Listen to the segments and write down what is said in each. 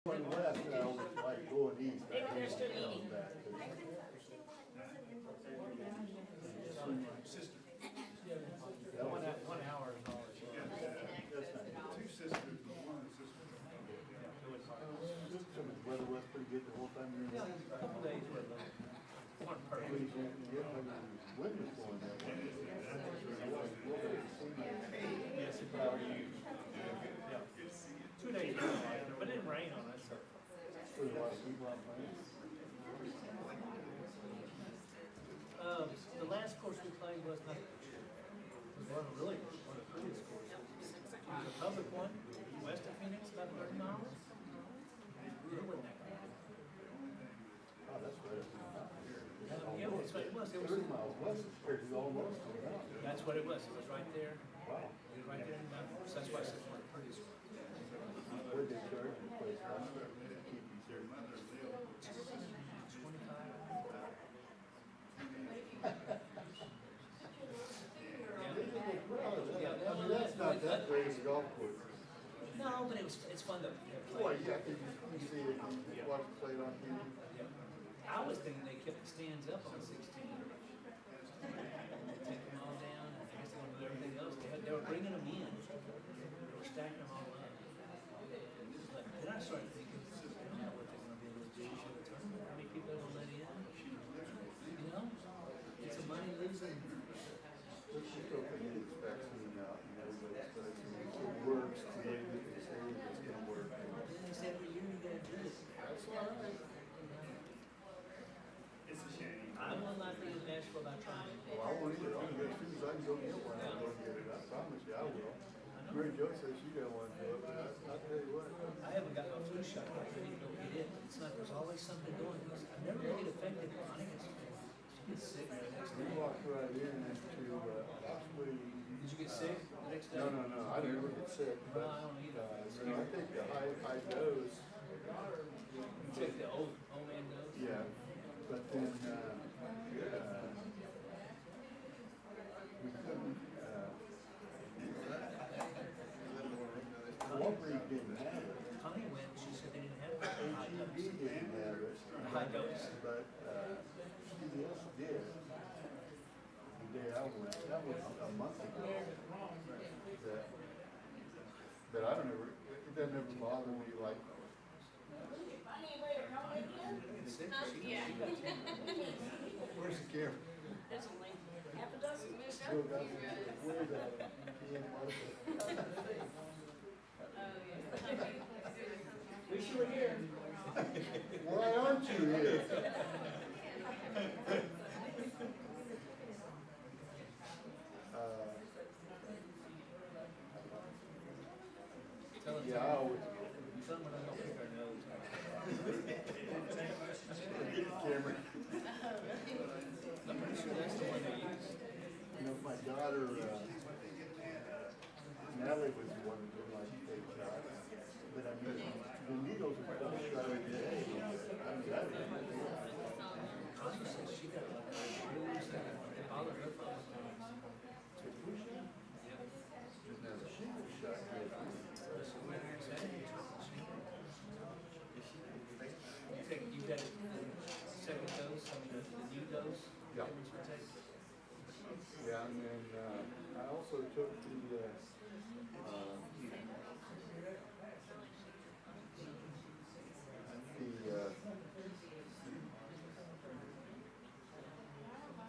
Going west, I was like going east. They were there still eating. One hour is all it's. Two sisters, but one sister. So the weather was pretty good the whole time you were there. A couple days with them. One Well, person. you can't get when the wind was blowing that way. Yes, if I were you. Yeah. 2 days, but it didn't rain on us, so. There was a lot of people out playing. The last course we played was not, was one of really, one of the prettiest courses. It was a public one, west of Phoenix, about 30 miles. It wasn't that bad. Oh, that's better. Yeah, that's what it was. It 30 was, miles west compared to almost to the mountain. that's what it was. It was right there. Wow. It was right there in the mountains. So that's why I said one of the prettiest ones. Where'd they charge the place? Keep you there. 25. I mean, that's not that great of a golf course. No, but it's fun to play. Well, yeah, I think you see it, you watch it played on TV. I was thinking they kept the stands up on 16. They take them all down, and I guess they wanted to do everything else. They were bringing them in. They were stacking them all up. But then I started thinking, I don't know what they're going to be able to do for the tournament. How many people they're going to let in? You know? It's a money losing. Let's just open it, it's vaccine out, you know, but it works, they say it's gonna work. Then they said every year you got to do it. That's all right. It's a shame. I will not be as bashful about trying. Well, I won't either, I'm good, as soon as I can go get one, I'll go get it, I promise you, I will. Mary Jo says she got one, but I'll tell you what. I haven't got my flu shot. I need to go get it. It's not, there's always something going. I never really get affected. I think it's, she gets sick the next We day. walked right in into, possibly. Did you get sick the next day? No, I never get sick, No, but, I don't either. you know, I think the high dose, You take the old man dose? yeah, but then, we couldn't, Walgreens didn't have it. Connie went, she said they didn't have it. High HEB dose. didn't have it. High dose. But, CVS did. The day I went, that was a month ago. But I don't ever, it doesn't ever bother me like. Get sick? Yeah. She got 10. Where's the camera? There's only half a dozen. Still got it. Where's that? Wish you were here. Why aren't you here? Tell them, Yeah, I always tell them when I don't pick our nose. get the camera. I'm pretty sure that's the one they use. You know, my daughter, Natalie was the one that didn't like to take shots. But I mean, the needles are still shot every day. I mean, that is. Connie says she got like a bruise that bothered her for She was shot here. You got a second dose, I mean, the new dose? Yeah. that you take? Yeah, and then, I also took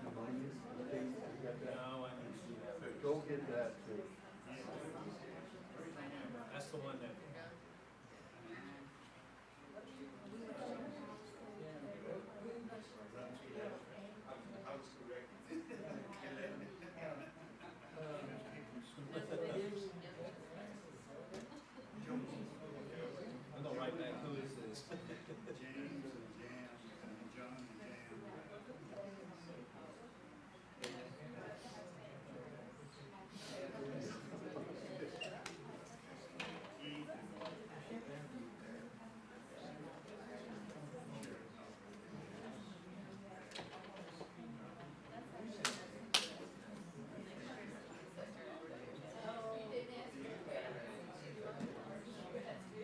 pneumonia thing, you got that? No, I didn't see that. Go get that too. That's the one that. I'll go right back. Who is this? James and Jan, and John and Jan.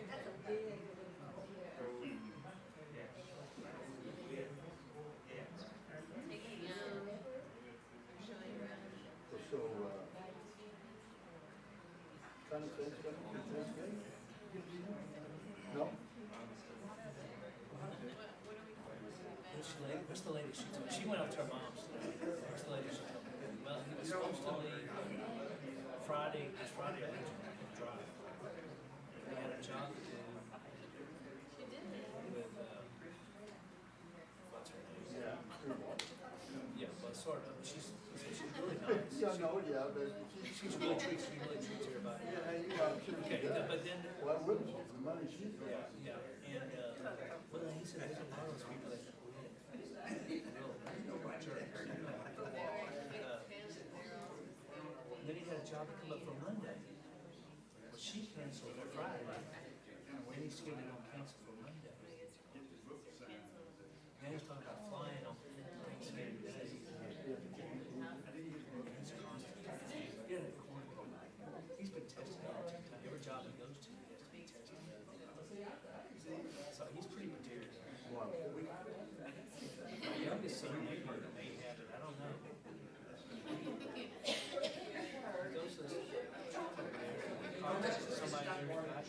That's a big kind of sales stuff for Thanksgiving? No? What's the lady she told me? She went up to her mom's. What's the lady she told me? Well, he was supposed to leave this Friday originally, drive. He had a job to do with, what's her name? Yeah. Yeah, well, sort of. She's really nice. Yeah, no, yeah, but She really treats everybody. yeah, you know, I'm sure she Okay, does. but then, Why wouldn't she? The money she's got. yeah, and, well, he said there's a lot of those people that real jerks. Then he had a job to come up for Monday. Well, she canceled for Friday. And then he's getting it on cancel for Monday. Now he's talking about flying on Thanksgiving Day. He's constant. Yeah, he's been tested all the time. Every job he goes to, he has to be tested. So he's pretty particular. Wow. My youngest son may have it, I don't know. He goes to this somebody there got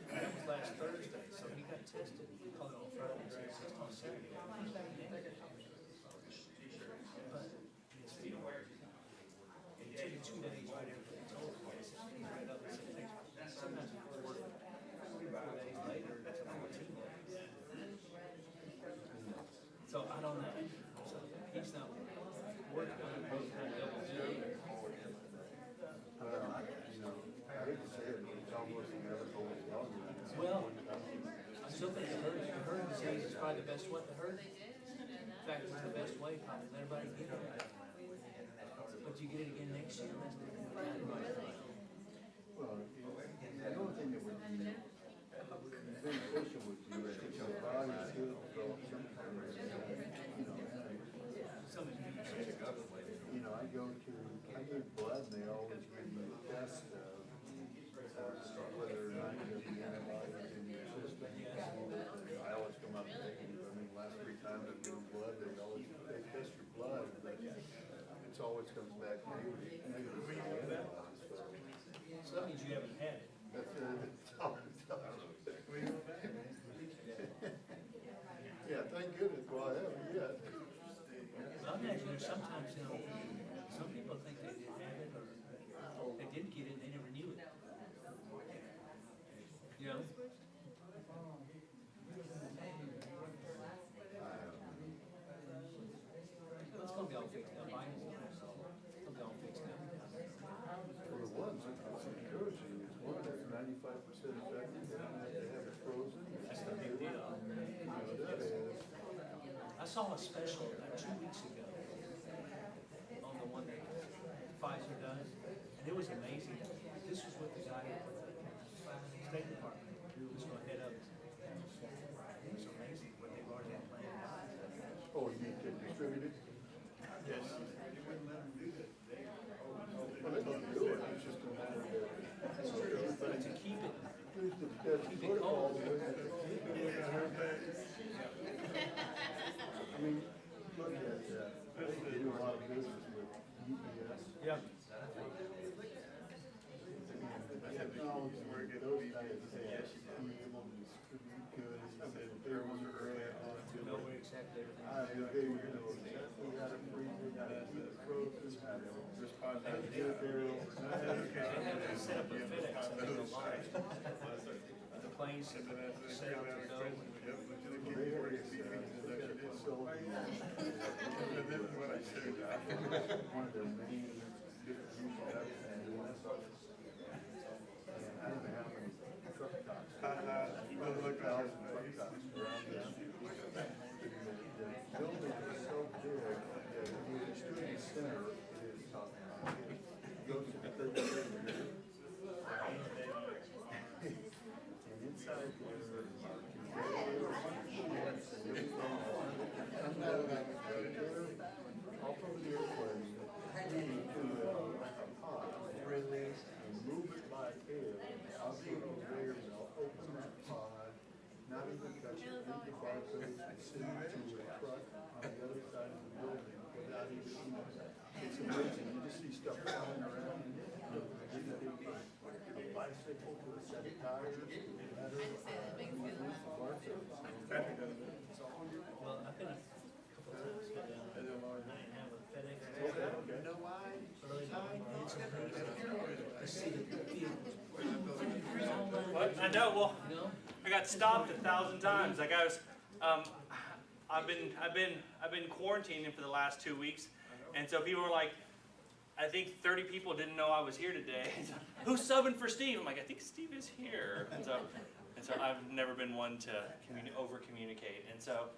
that was last Thursday, so he got tested. He called it on Friday, so it's just on Saturday. But his feet were. And it took him 2 days right after they told him. He said, he read up and said, "Thanks." Sometimes it was 4 days later, it's 14 days. So I don't know. So he's not working on it, both kind of double duty. You know, I hate to say it, but it's almost inevitable. Well, I still think the herd disease is probably the best way. The herd, in fact, it's the best way probably let everybody get it. But you get it again next year, that's different. Well, the only thing that would be beneficial would be if your body still develop some kind of, you know, I give blood and they always give me a test of whether or not you have the antibodies in your system. And I always come up negative. I mean, last 3 times I've given blood, they test your blood, but it's always comes back negative. So that means you haven't had it. That's all it does. Yeah, thank goodness, well, I haven't yet. But I imagine there's sometimes, some people think they didn't have it or they didn't get it, they never knew it. You know? It's gonna be all fixed now. Biden's gonna be all fixed now. For the ones, it's encouraging, it's one that's 95% effective, they don't have to have it frozen. That's the big deal. That is. I saw a special 2 weeks ago on the one that Pfizer does, and it was amazing. This was with the guy at the State Department who was going to head up. It was amazing what they've already planned. Oh, you need to distribute it? Yes. They wouldn't let them do that. Well, they don't do it, it's just a matter of. But to keep it, Here's the protocol, we have to keep it. I mean, look at, they do a lot of business with UPS. yeah. The technology, those guys say, be able to distribute goods, there was an earlier on. Know where exactly everything. They know exactly how to freeze it, how to keep it frozen, how to respond, how to get it there overnight. They have it set up with FedEx and they go live. The planes set up to go. They already see it, facility. One of their main distribution hubs in the US. And I don't know how many truck stops. 1,000 truck stops around them. The building is so big that the student center is, goes to the 3rd grade. And inside there are conveyors, sheds, and everything. Unloading off of the airplane into a pod, release, and move it by air. I'll put those there and I'll open that pod, not even touch it, leave the barcodes and send it to a truck on the other side of the building without even, it's amazing, you just see stuff flying around. bicycle to a set of tires, battery, Well, I've been a couple times to night and have a FedEx. You know why? Early morning. To see the fields. I know. Well, You know? I got stopped 1,000 times. Like I was, I've been quarantining for the last 2 weeks, and so people were like, I think 30 people didn't know I was here today. Who's subbing for Steve? I'm like, I think Steve is here. And so I've never been one to over communicate. And so,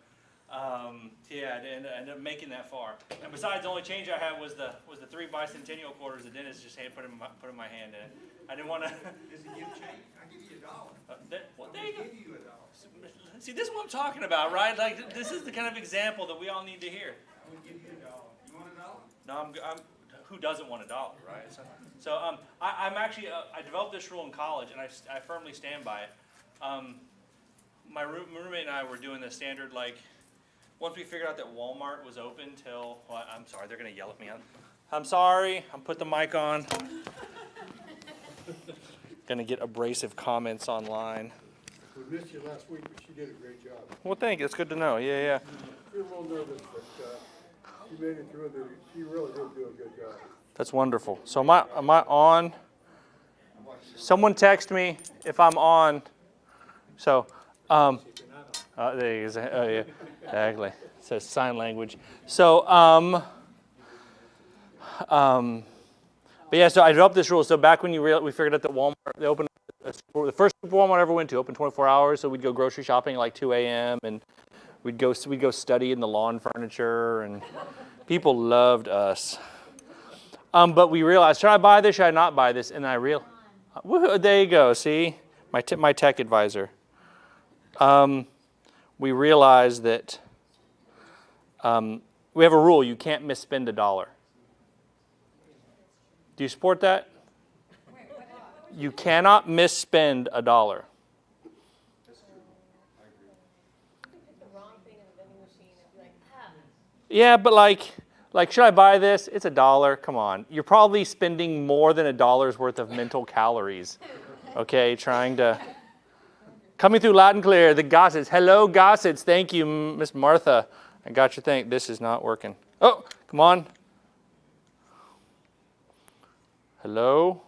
yeah, I ended up making that far. And besides, the only change I had was the 3 bicentennial quarters the dentist just put in my hand in it. I didn't want to. Does he give change? I give you $1. Well, there you go. Give you $1. See, this is what I'm talking about, right? Like, this is the kind of example that we all need to hear. I would give you $1. You want $1? No, I'm who doesn't want $1, right? So I'm actually, I developed this rule in college, and I firmly stand by it. My roommate and I were doing the standard, like, once we figured out that Walmart was open till, well, I'm sorry, they're going to yell at me. I'm sorry, I'm put the mic on. Going to get abrasive comments online. We missed you last week, but she did a great job. Well, thank you. It's good to know. Yeah. You're a little nervous, but she made it through. She really did do a good job. That's wonderful. So am I on? Someone text me if I'm on. So, there you go. Oh, yeah, exactly. It says sign language. So, but yeah, so I developed this rule. So back when we figured out that Walmart, they opened, the first Walmart I ever went to, opened 24 hours. So we'd go grocery shopping at like 2 a.m. and we'd go study in the lawn furniture, and people loved us. But we realized, should I buy this? Should I not buy this? And I realized, there you go. See, my tech advisor. We realized that we have a rule: you can't misspend $1. Do you support that? You cannot misspend $1. The wrong thing in the vending machine and be like, Yeah, but like, should I buy this? It's $1. Come on. You're probably spending more than $1's worth of mental calories. Okay, coming through loud and clear, the Gossets. Hello, Gossets. Thank you, Miss Martha. I got your thing. This is not working. Oh, come on. Hello?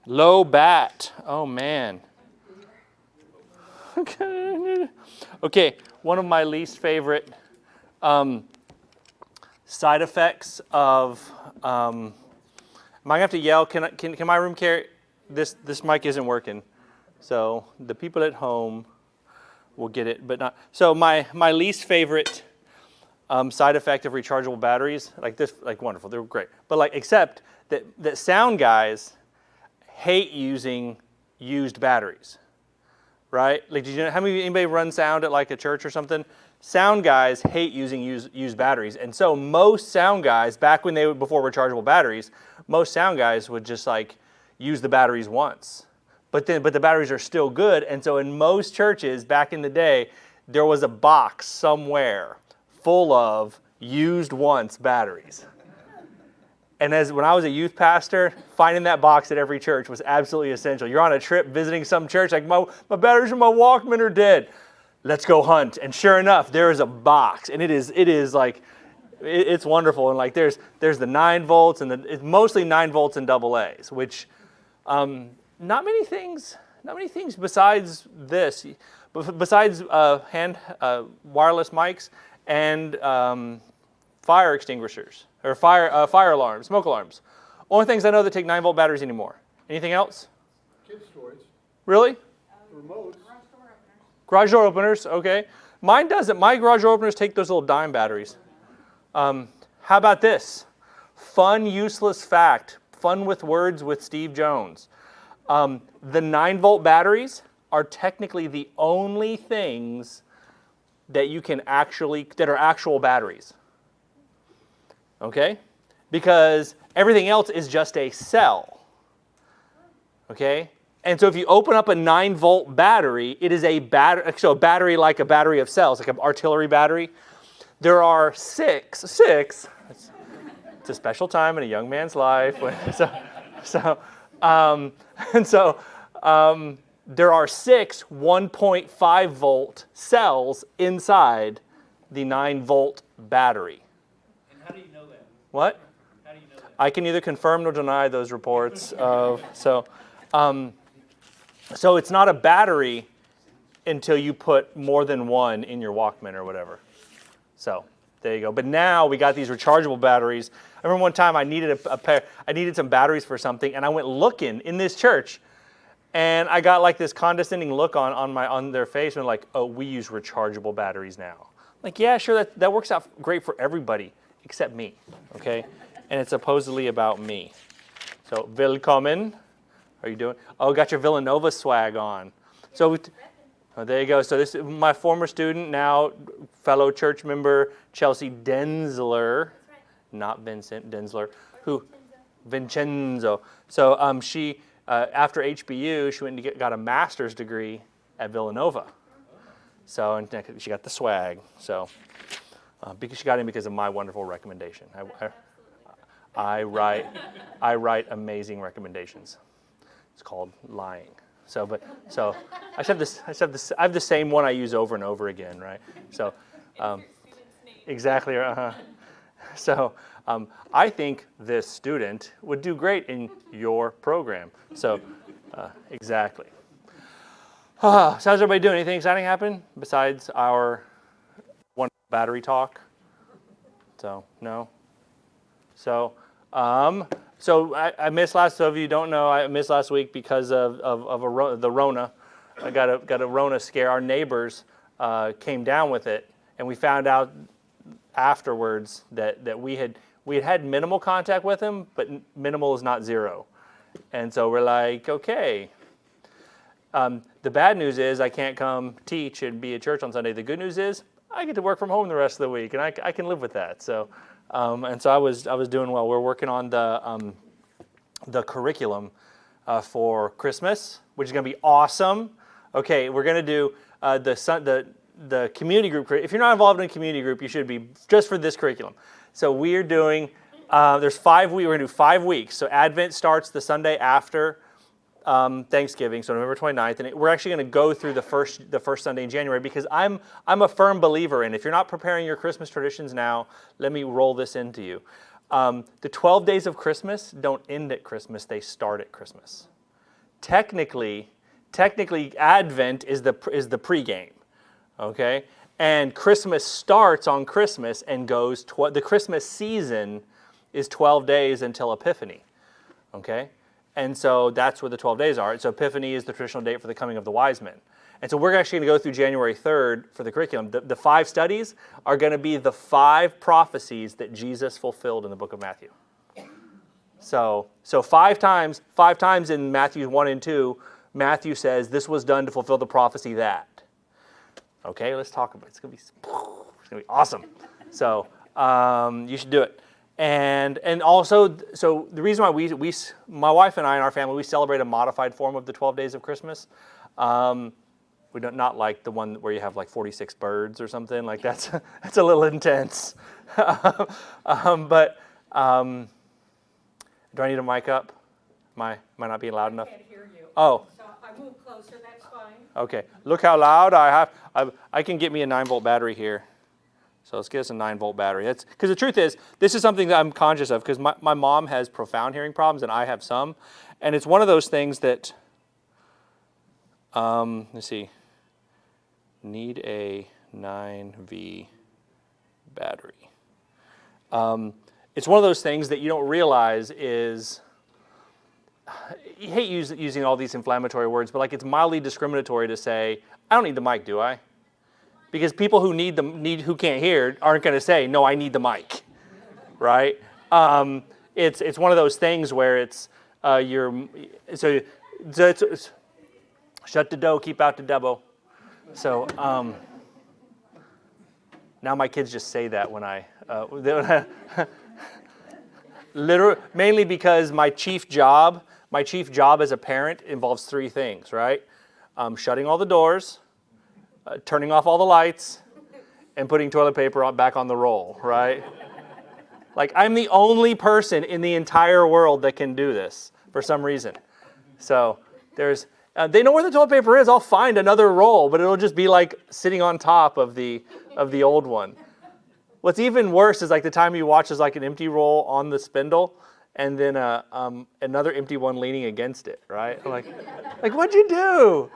Low bat. Oh, man. Okay, one of my least favorite side effects of, am I going to have to yell? Can my room carry, this mic isn't working. So the people at home will get it, but not. So my least favorite side effect of rechargeable batteries, like this, like wonderful, they're great. But like, except that sound guys hate using used batteries, right? Like, did you know, anybody run sound at like a church or something? Sound guys hate using used batteries. And so most sound guys, back when before rechargeable batteries, most sound guys would just like use the batteries once. But the batteries are still good. And so in most churches back in the day, there was a box somewhere full of used once batteries. And when I was a youth pastor, finding that box at every church was absolutely essential. You're on a trip visiting some church, like my batteries from my Walkman are dead. Let's go hunt. And sure enough, there is a box, and it is like, it's wonderful. And like there's the 9 volts, and it's mostly 9 volts and AA's, which not many things besides this, besides wireless mics and fire extinguishers or fire alarms, smoke alarms. Only things I know that take 9 volt batteries anymore. Anything else? Kids' toys, Really? remotes. Garage door openers, okay. Mine doesn't. My garage door openers take those little dime batteries. How about this? Fun, useless fact. Fun with words with Steve Jones. The 9 volt batteries are technically the only things that that are actual batteries. Okay? Because everything else is just a cell. Okay? And so if you open up a 9 volt battery, it is a battery like a battery of cells, like an artillery battery. There are six, It's a special time in a young man's life. And so there are 6 1.5 volt cells inside the 9 volt battery. And how do you know that? What? How do you know that? I can neither confirm nor deny those reports. So it's not a battery until you put more than one in your Walkman or whatever. So there you go. But now we got these rechargeable batteries. I remember one time I needed I needed some batteries for something, and I went looking in this church, and I got like this condescending look on their face, and like, oh, we use rechargeable batteries now. Like, yeah, sure, that works out great for everybody except me, okay? And it's supposedly about me. So, willkommen. How are you doing? Oh, got your Villanova swag on. So, there you go. So this is my former student, now fellow church member, Chelsea Denzler. Not Vincent Denzler, who Vincenzo. So she after HBU, she went and got a master's degree at Villanova. So and she got the swag. So because she got in because of my wonderful recommendation. I write amazing recommendations. It's called lying. So I have the same one I use over and over again, right? So exactly. So I think this student would do great in your program. So exactly. So how's everybody doing? Anything exciting happen besides our one battery talk? So no. So I missed last. So if you don't know, I missed last week because of the Rona. I got a Rona scare. Our neighbors came down with it, and we found out afterwards that we had minimal contact with him, but minimal is not zero. And so we're like, okay. The bad news is I can't come teach and be at church on Sunday. The good news is I get to work from home the rest of the week, and I can live with that. So, and so I was doing well. We're working on the curriculum for Christmas, which is going to be awesome. Okay, we're going to do the community group. If you're not involved in a community group, you should be, just for this curriculum. So we're doing, there's 5 weeks, we're going to do 5 weeks. So Advent starts the Sunday after Thanksgiving, so November 29th, and we're actually going to go through the first Sunday in January, because I'm a firm believer in, if you're not preparing your Christmas traditions now, let me roll this into you. The 12 days of Christmas don't end at Christmas, they start at Christmas. Technically Advent is the pregame. Okay, and Christmas starts on Christmas and goes. The Christmas season is 12 days until Epiphany. Okay, and so that's where the 12 days are. So Epiphany is the traditional date for the coming of the wise men. And so we're actually going to go through January 3rd for the curriculum. The 5 studies are going to be the 5 prophecies that Jesus fulfilled in the book of Matthew. So 5 times in Matthew 1 and 2, Matthew says this was done to fulfill the prophecy that. Okay, let's talk about it. It's gonna be awesome. So you should do it. And also, so the reason why we my wife and I and our family, we celebrate a modified form of the 12 days of Christmas. We don't, not like the one where you have like 46 birds or something. Like that's a little intense. But do I need a mic up? Am I not being loud enough? I can't hear you. Oh. So I move closer, that's fine. Okay, look how loud I have. I can get me a 9-volt battery here. So let's get us a 9-volt battery. That's because the truth is, this is something that I'm conscious of, because my mom has profound hearing problems and I have some. And it's one of those things that, let's see, need a 9V battery. It's one of those things that you don't realize is, you hate using all these inflammatory words, but like it's mildly discriminatory to say, I don't need the mic, do I? Because people who who can't hear aren't going to say, no, I need the mic, right? It's one of those things where it's it's shut the door, keep out the devil. So now my kids just say that when I literally, mainly because my chief job as a parent involves 3 things, right? Shutting all the doors, turning off all the lights, and putting toilet paper back on the roll, right? Like, I'm the only person in the entire world that can do this for some reason. So there's, they know where the toilet paper is. I'll find another roll, but it'll just be like sitting on top of the old one. What's even worse is like the time you watch is like an empty roll on the spindle, and then another empty one leaning against it, right? I'm like what'd you do?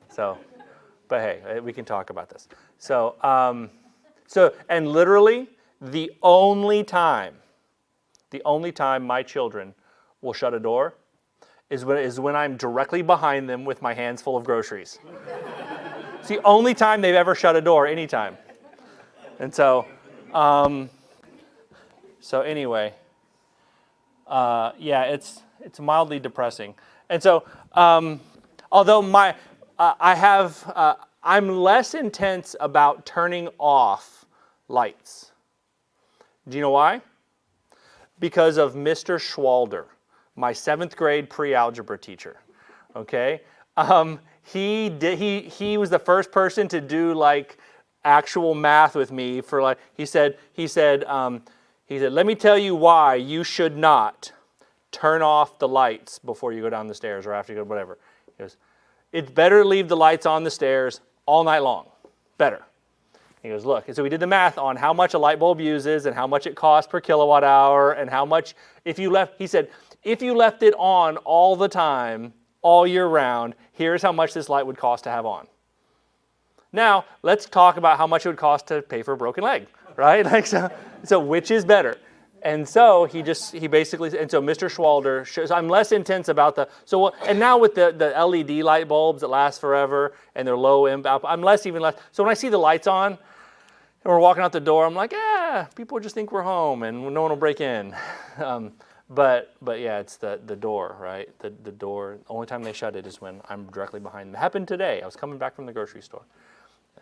So, but hey, we can talk about this. So, and literally the only time my children will shut a door is when I'm directly behind them with my hands full of groceries. It's the only time they've ever shut a door, anytime. And so, anyway, yeah, it's mildly depressing. And so, although I'm less intense about turning off lights. Do you know why? Because of Mr. Schwalder, my 7th grade pre-algebra teacher. Okay, he was the first person to do like actual math with me for like he said let me tell you why you should not turn off the lights before you go down the stairs or after you go whatever. He goes, it's better to leave the lights on the stairs all night long. Better. He goes, look. And so we did the math on how much a light bulb uses and how much it costs per kilowatt hour and how much he said, if you left it on all the time, all year round, here's how much this light would cost to have on. Now, let's talk about how much it would cost to pay for a broken leg, right? Like so which is better? And so and so Mr. Schwalder shows, I'm less intense about and now with the LED light bulbs that last forever and they're low impact, I'm less. So when I see the lights on and we're walking out the door, I'm like, people just think we're home and no one will break in. But yeah, it's the door, right? The door, the only time they shut it is when I'm directly behind them. It happened today. I was coming back from the grocery store.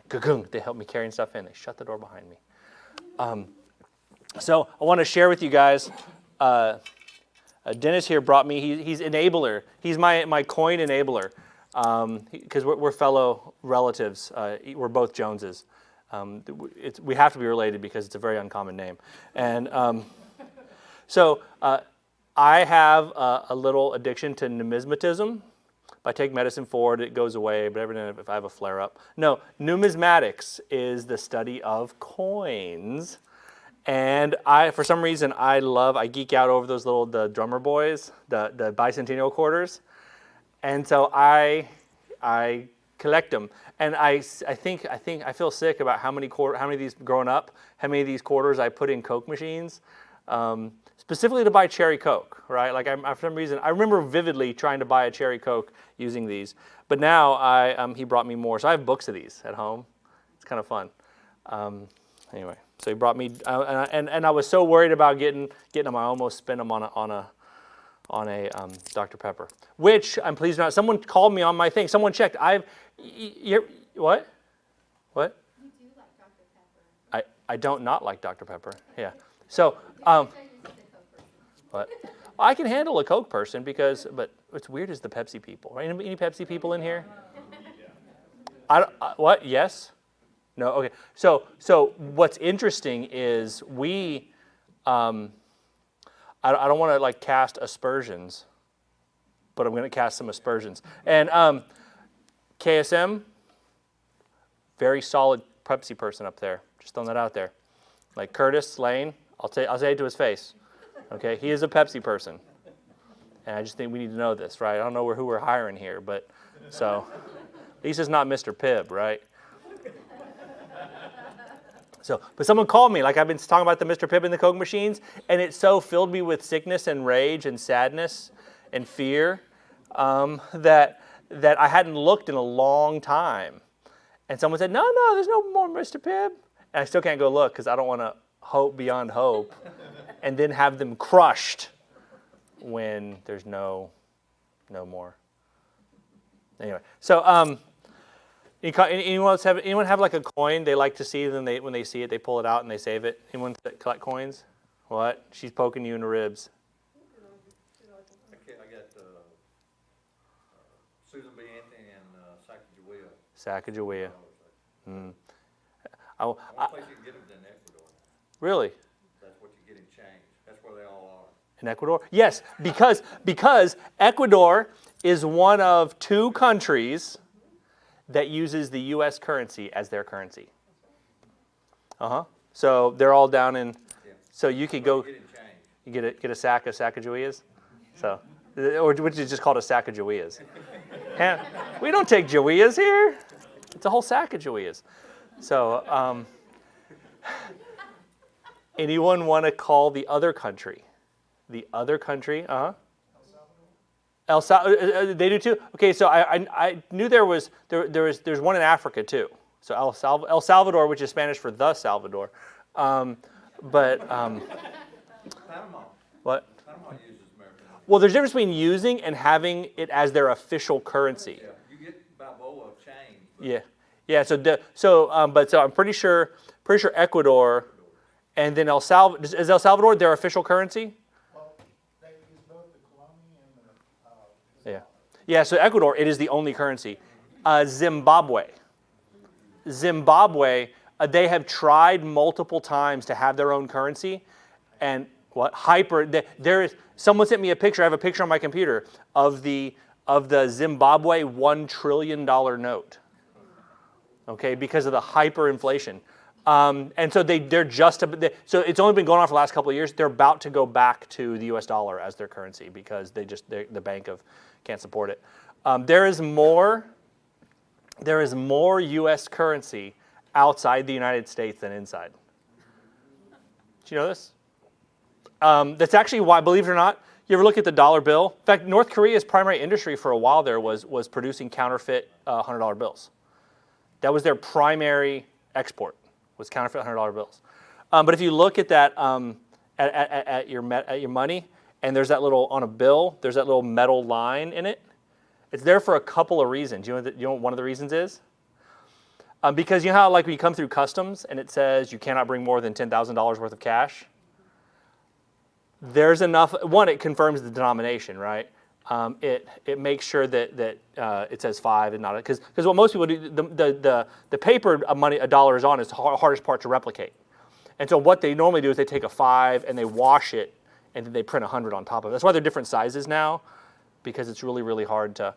They helped me carrying stuff in. They shut the door behind me. So I want to share with you guys, Dennis here brought me, he's enabler. He's my coin enabler because we're fellow relatives. We're both Joneses. We have to be related because it's a very uncommon name. And so I have a little addiction to numismatism. If I take medicine for it, it goes away, but every time if I have a flare-up. No, numismatics is the study of coins. And for some reason, I geek out over those the drummer boys, the bicentennial quarters. And so I collect them. And I think I feel sick about how many of these growing up, how many of these quarters I put in Coke machines. Specifically to buy cherry Coke, right? Like for some reason, I remember vividly trying to buy a cherry Coke using these. But now he brought me more. So I have books of these at home. It's kind of fun. Anyway, so he brought me, and I was so worried about getting them, I almost spent them on a Dr. Pepper, which I'm pleased about. Someone called me on my thing. Someone checked. What? You do like Dr. Pepper. I don't not like Dr. Pepper. Yeah. So what? I can handle a Coke person but what's weird is the Pepsi people. Right? Any Pepsi people in here? What? Yes? No? Okay. So what's interesting is I don't want to like cast aspersions, but I'm going to cast some aspersions. And KSM, very solid Pepsi person up there. Just throwing that out there. Like Curtis Lane, I'll say it to his face. Okay, he is a Pepsi person. And I just think we need to know this, right? I don't know who we're hiring here, but so at least it's not Mr. Pibb, right? So, but someone called me, like I've been talking about the Mr. Pibb and the Coke machines, and it so filled me with sickness and rage and sadness and fear that I hadn't looked in a long time. And someone said, no, there's no more Mr. Pibb. And I still can't go look because I don't want to hope beyond hope and then have them crushed when there's no more. Anyway, so anyone have like a coin they like to see, then when they see it, they pull it out and they save it? Anyone collect coins? What? She's poking you in the ribs. I got Susan B. Anthony and Sacagawea. The only place you can get them is in Ecuador. Really? That's what you get him change. That's where they all are. In Ecuador? Yes, because Ecuador is one of 2 countries that uses the U.S. currency as their currency. So they're all down in. So you could go. Getting change. You get a sack of Sacagaweas, so or which is just called a sack of Joeyas. And we don't take Joeyas here. It's a whole sack of Joeyas. So anyone want to call the other country? The other country, El Salvador. They do too. Okay, so I knew there's one in Africa too. So El Salvador, which is Spanish for the Salvador, but Panama. what? Panama uses American money. Well, there's a difference between using and having it as their official currency. Yeah, you get Balboa change. Yeah. So I'm pretty sure Ecuador, and then El Salvador. Is El Salvador their official currency? Well, they use both the Colombian and the, Yeah. So Ecuador, it is the only currency. Zimbabwe, they have tried multiple times to have their own currency, and there is. Someone sent me a picture. I have a picture on my computer of the Zimbabwe $1 trillion note. Okay, because of the hyperinflation, and so so it's only been going on for the last couple of years. They're about to go back to the U.S. dollar as their currency because the bank can't support it. There is more U.S. currency outside the United States than inside. Did you know this? That's actually why, believe it or not, you ever look at the dollar bill? In fact, North Korea's primary industry for a while there was producing counterfeit $100 bills. That was their primary export, was counterfeit $100 bills. But if you look at that at your money, and there's that little on a bill, there's that little metal line in it. It's there for a couple of reasons. You know what one of the reasons is? Because you know how like when you come through customs and it says you cannot bring more than $10,000 worth of cash? There's enough. One, it confirms the denomination, right? It makes sure that it says 5 and not because what most people do, the paper money a dollar is on is the hardest part to replicate. And so what they normally do is they take a 5 and they wash it and then they print 100 on top of it. That's why they're different sizes now, because it's really, really hard to.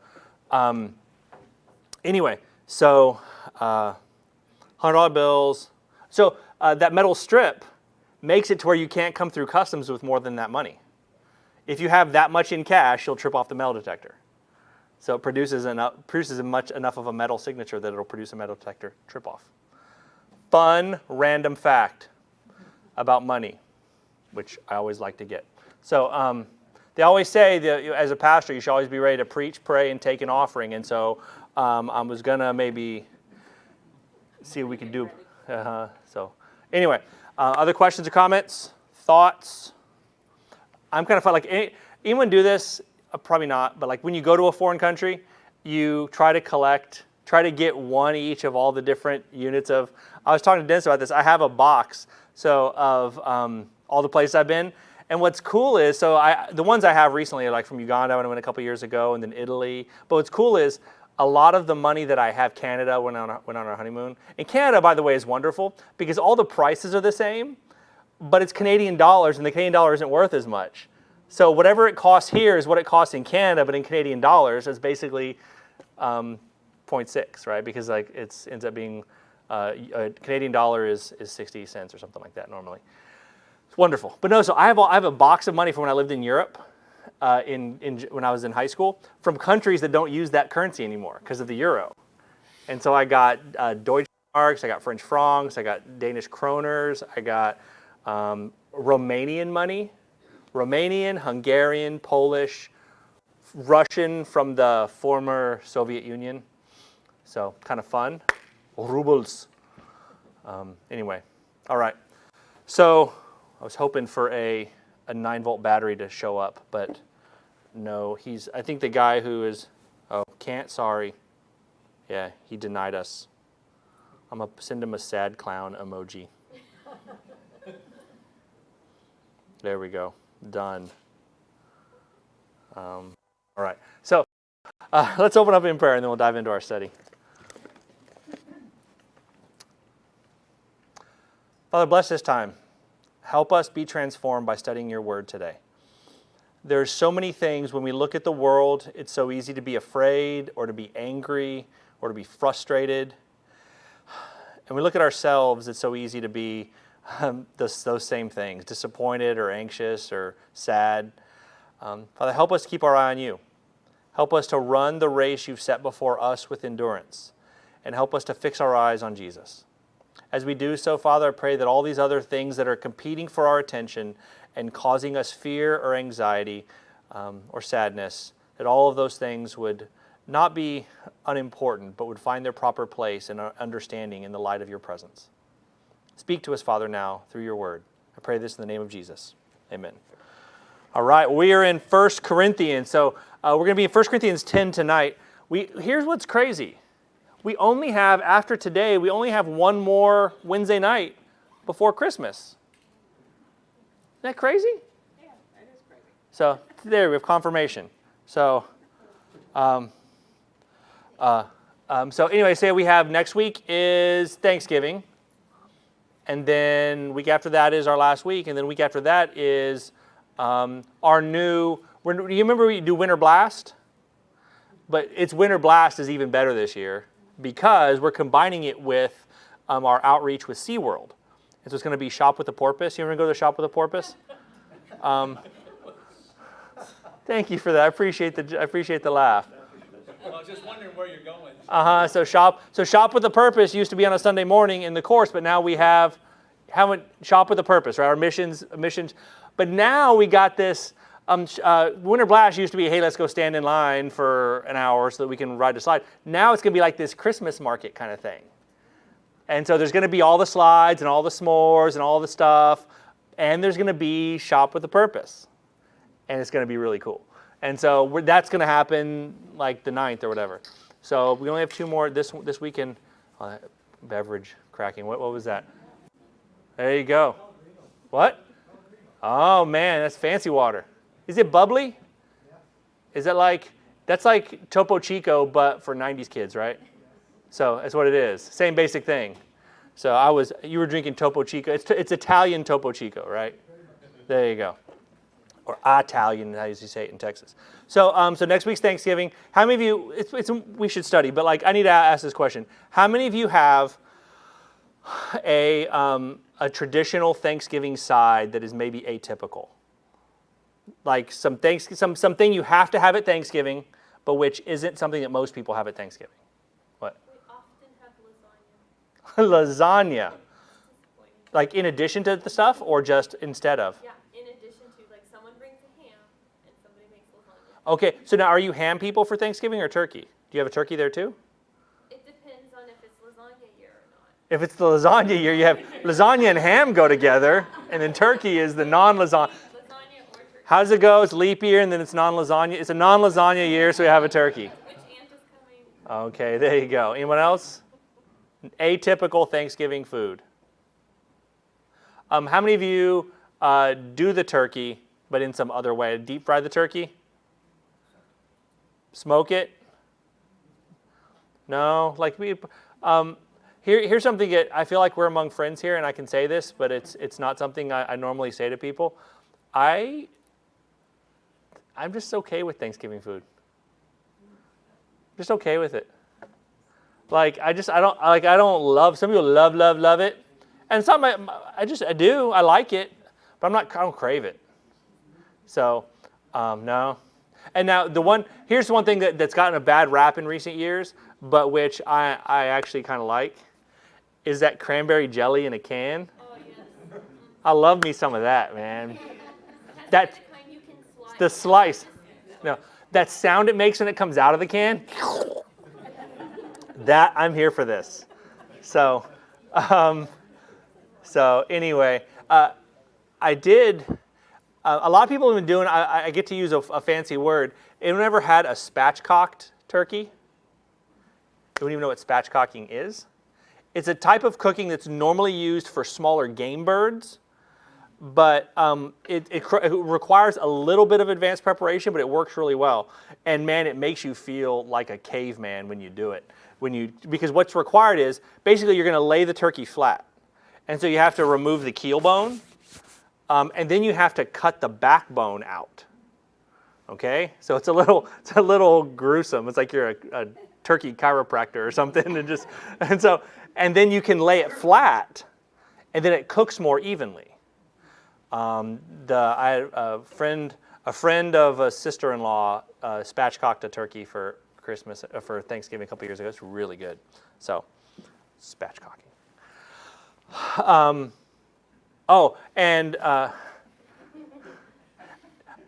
Anyway, so $100 bills. So that metal strip makes it to where you can't come through customs with more than that money. If you have that much in cash, you'll trip off the metal detector. So it produces enough of a metal signature that it'll produce a metal detector trip off. Fun random fact about money, which I always like to get. So they always say that as a pastor, you should always be ready to preach, pray, and take an offering. And so I was gonna maybe see what we can do. So anyway, other questions or comments, thoughts? I'm kind of fun. Like anyone do this? Probably not. But like when you go to a foreign country, you try to get one each of all the different units of. I was talking to Dennis about this. I have a box of all the places I've been. And what's cool is, the ones I have recently are like from Uganda when I went a couple years ago, and then Italy. But what's cool is a lot of the money that I have, Canada went on our honeymoon. And Canada, by the way, is wonderful because all the prices are the same, but it's Canadian dollars, and the Canadian dollar isn't worth as much. So whatever it costs here is what it costs in Canada, but in Canadian dollars, it's basically 0.6, right? Because like ends up being a Canadian dollar is 60 cents or something like that normally. It's wonderful. But no, so I have a box of money from when I lived in Europe, when I was in high school, from countries that don't use that currency anymore because of the euro. And so I got Deutsche Marks, I got French francs, I got Danish kroners, I got Romanian money, Romanian, Hungarian, Polish, Russian from the former Soviet Union. So kind of fun. Rubles. Anyway, all right. So I was hoping for a 9-volt battery to show up, but no, I think the guy who is, sorry. Yeah, he denied us. I'm going to send him a sad clown emoji. There we go. Done. All right. So let's open up in prayer, and then we'll dive into our study. Father, bless this time. Help us be transformed by studying your word today. There's so many things when we look at the world, it's so easy to be afraid or to be angry or to be frustrated. And we look at ourselves, it's so easy to be those same things, disappointed or anxious or sad. Father, help us keep our eye on you. Help us to run the race you've set before us with endurance. And help us to fix our eyes on Jesus. As we do so, Father, I pray that all these other things that are competing for our attention and causing us fear or anxiety or sadness, that all of those things would not be unimportant, but would find their proper place and understanding in the light of your presence. Speak to us, Father, now through your word. I pray this in the name of Jesus. Amen. All right, we are in 1 Corinthians. So we're going to be in 1 Corinthians 10 tonight. Here's what's crazy. We only have, after today, we only have one more Wednesday night before Christmas. Isn't that crazy? Yeah, that is crazy. So there we have confirmation. So, so anyway, say we have next week is Thanksgiving, and then week after that is our last week, and then week after that is our new. Do you remember we do Winter Blast? But it's Winter Blast is even better this year because we're combining it with our outreach with SeaWorld. And so it's going to be Shop with the Porpoise. You ever go to the Shop with the Porpoise? Thank you for that. I appreciate the laugh. I was just wondering where you're going. So Shop with the Purpose used to be on a Sunday morning in the course, but now we haven't Shop with a Purpose, right? Our missions. But now we got this. Winter Blast used to be, hey, let's go stand in line for an hour so that we can ride the slide. Now it's going to be like this Christmas market kind of thing. And so there's going to be all the slides and all the s'mores and all the stuff. And there's going to be Shop with a Purpose. And it's going to be really cool. And so that's going to happen like the 9th or whatever. So we only have 2 more this weekend. Beverage cracking. What was that? There you go. What? Oh, man, that's fancy water. Is it bubbly? Is that that's like Topo Chico, but for 90s kids, right? So that's what it is. Same basic thing. So you were drinking Topo Chico. It's Italian Topo Chico, right? There you go. Or Italian, as you say it in Texas. So next week's Thanksgiving. How many of you, we should study, but I need to ask this question. How many of you have a traditional Thanksgiving side that is maybe atypical? Like something you have to have at Thanksgiving, but which isn't something that most people have at Thanksgiving. What? We often have lasagna. Lasagna. Like in addition to the stuff, or just instead of? Yeah, in addition to, someone brings a ham and somebody makes lasagna. Okay, so now are you ham people for Thanksgiving or turkey? Do you have a turkey there too? It depends on if it's lasagna year or not. If it's the lasagna year, you have lasagna and ham go together, and then turkey is the non-lasagna. Lasagna or turkey. How does it go? It's leap year, and then it's non-lasagna. It's a non-lasagna year, so we have a turkey. Which aunt is coming? Okay, there you go. Anyone else? Atypical Thanksgiving food. How many of you do the turkey, but in some other way? Deep fry the turkey? Smoke it? No? Here's something that I feel like we're among friends here, and I can say this, but it's not something I normally say to people. I'm just okay with Thanksgiving food. Just okay with it. I don't love. Some people love it, and some I do. I like it, but I don't crave it. So, no. And now here's one thing that's gotten a bad rap in recent years, but which I actually kind of like, is that cranberry jelly in a can. Oh, yes. I love me some of that, man. That's the kind you can slice. The slice. No, that sound it makes when it comes out of the can. That I'm here for this. So anyway, I did. A lot of people have been doing. I get to use a fancy word. Anyone ever had a spatchcocked turkey? You don't even know what spatchcocking is? It's a type of cooking that's normally used for smaller game birds, but it requires a little bit of advanced preparation, but it works really well. And man, it makes you feel like a caveman when you do it. Because what's required is basically you're going to lay the turkey flat, and so you have to remove the keel bone, and then you have to cut the backbone out. Okay, so it's a little gruesome. It's like you're a turkey chiropractor or something, and then you can lay it flat, and then it cooks more evenly. A friend of a sister-in-law spatchcocked a turkey for Christmas for Thanksgiving a couple years ago. It's really good. So, spatchcocking.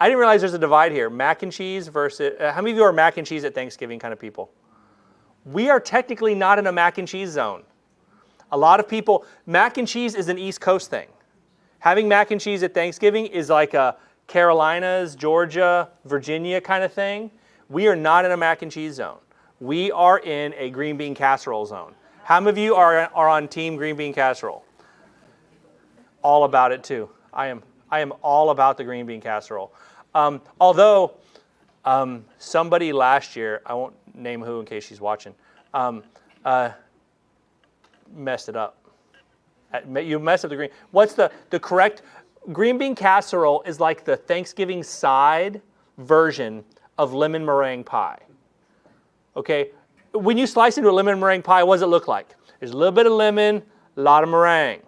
I didn't realize there's a divide here. Mac and cheese versus how many of you are mac and cheese at Thanksgiving kind of people? We are technically not in a mac and cheese zone. A lot of people, mac and cheese is an East Coast thing. Having mac and cheese at Thanksgiving is like a Carolinas, Georgia, Virginia kind of thing. We are not in a mac and cheese zone. We are in a green bean casserole zone. How many of you are on team green bean casserole? All about it too. I am all about the green bean casserole. Although somebody last year, I won't name who in case she's watching, messed it up. You messed up the green. What's the correct? Green bean casserole is like the Thanksgiving side version of lemon meringue pie. Okay? When you slice into a lemon meringue pie, what does it look like? There's a little bit of lemon, a lot of meringue,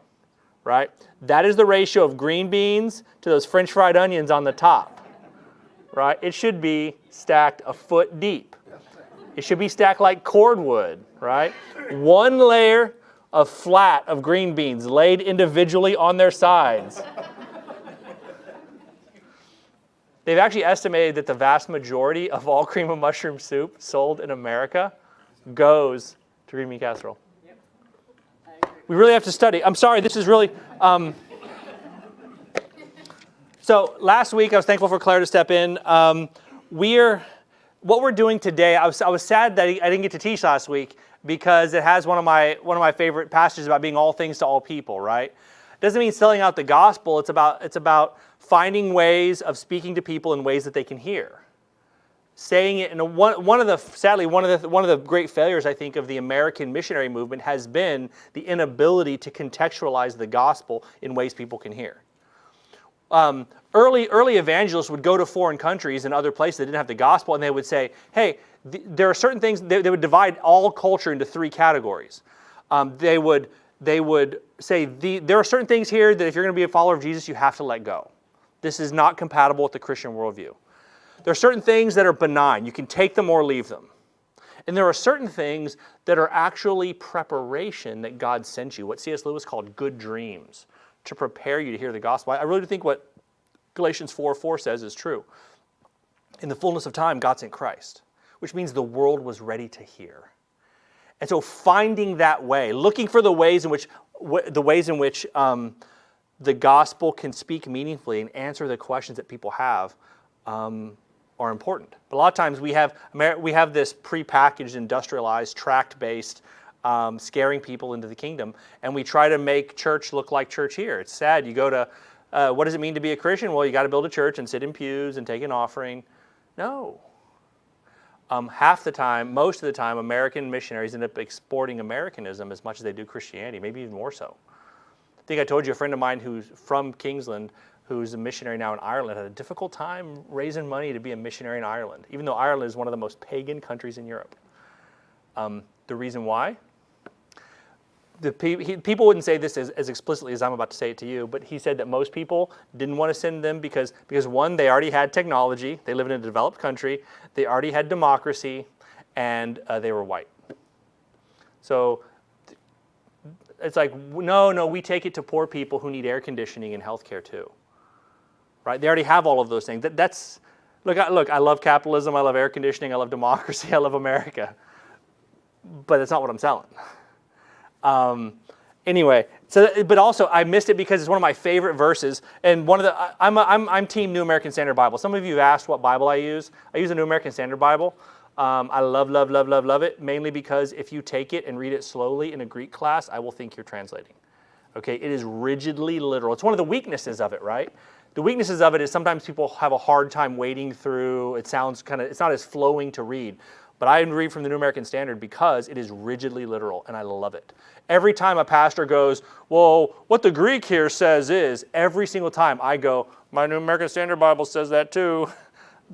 right? That is the ratio of green beans to those French fried onions on the top, right? It should be stacked a foot deep. It should be stacked like cordwood, right? One layer of flat of green beans laid individually on their sides. They've actually estimated that the vast majority of all cream of mushroom soup sold in America goes to green bean casserole. We really have to study. I'm sorry, this is really... So last week, I was thankful for Claire to step in. What we're doing today, I was sad that I didn't get to teach last week because it has one of my favorite passages about being all things to all people, right? Doesn't mean selling out the gospel. It's about finding ways of speaking to people in ways that they can hear. Saying it, and one of the great failures, I think, of the American missionary movement has been the inability to contextualize the gospel in ways people can hear. Early evangelists would go to foreign countries and other places that didn't have the gospel, and they would say, hey, there are certain things, they would divide all culture into three categories. They would say, there are certain things here that if you're going to be a follower of Jesus, you have to let go. This is not compatible with the Christian worldview. There are certain things that are benign. You can take them or leave them. And there are certain things that are actually preparation that God sent you, what C.S. Lewis called good dreams, to prepare you to hear the gospel. I really do think what Galatians 4:4 says is true. In the fullness of time, God sent Christ, which means the world was ready to hear. And so finding that way, looking for the ways in which the gospel can speak meaningfully and answer the questions that people have are important. But a lot of times we have this prepackaged, industrialized, tract-based, scaring people into the kingdom, and we try to make church look like church here. It's sad. You go to, what does it mean to be a Christian? Well, you got to build a church and sit in pews and take an offering. No. Most of the time, American missionaries end up exporting Americanism as much as they do Christianity, maybe even more so. I think I told you a friend of mine who's from Kingsland, who's a missionary now in Ireland, had a difficult time raising money to be a missionary in Ireland, even though Ireland is one of the most pagan countries in Europe. The reason why? People wouldn't say this as explicitly as I'm about to say it to you, but he said that most people didn't want to send them because one, they already had technology, they live in a developed country, they already had democracy, and they were white. So it's like, no, we take it to poor people who need air conditioning and healthcare too. Right? They already have all of those things. Look, I love capitalism, I love air conditioning, I love democracy, I love America. But that's not what I'm selling. Anyway, but also I missed it because it's one of my favorite verses, and I'm Team New American Standard Bible. Some of you have asked what Bible I use. I use a New American Standard Bible. I love it, mainly because if you take it and read it slowly in a Greek class, I will think you're translating. Okay, it is rigidly literal. It's one of the weaknesses of it, right? The weaknesses of it is sometimes people have a hard time wading through. It's not as flowing to read. But I read from the New American Standard because it is rigidly literal, and I love it. Every time a pastor goes, well, what the Greek here says is, every single time I go, my New American Standard Bible says that too,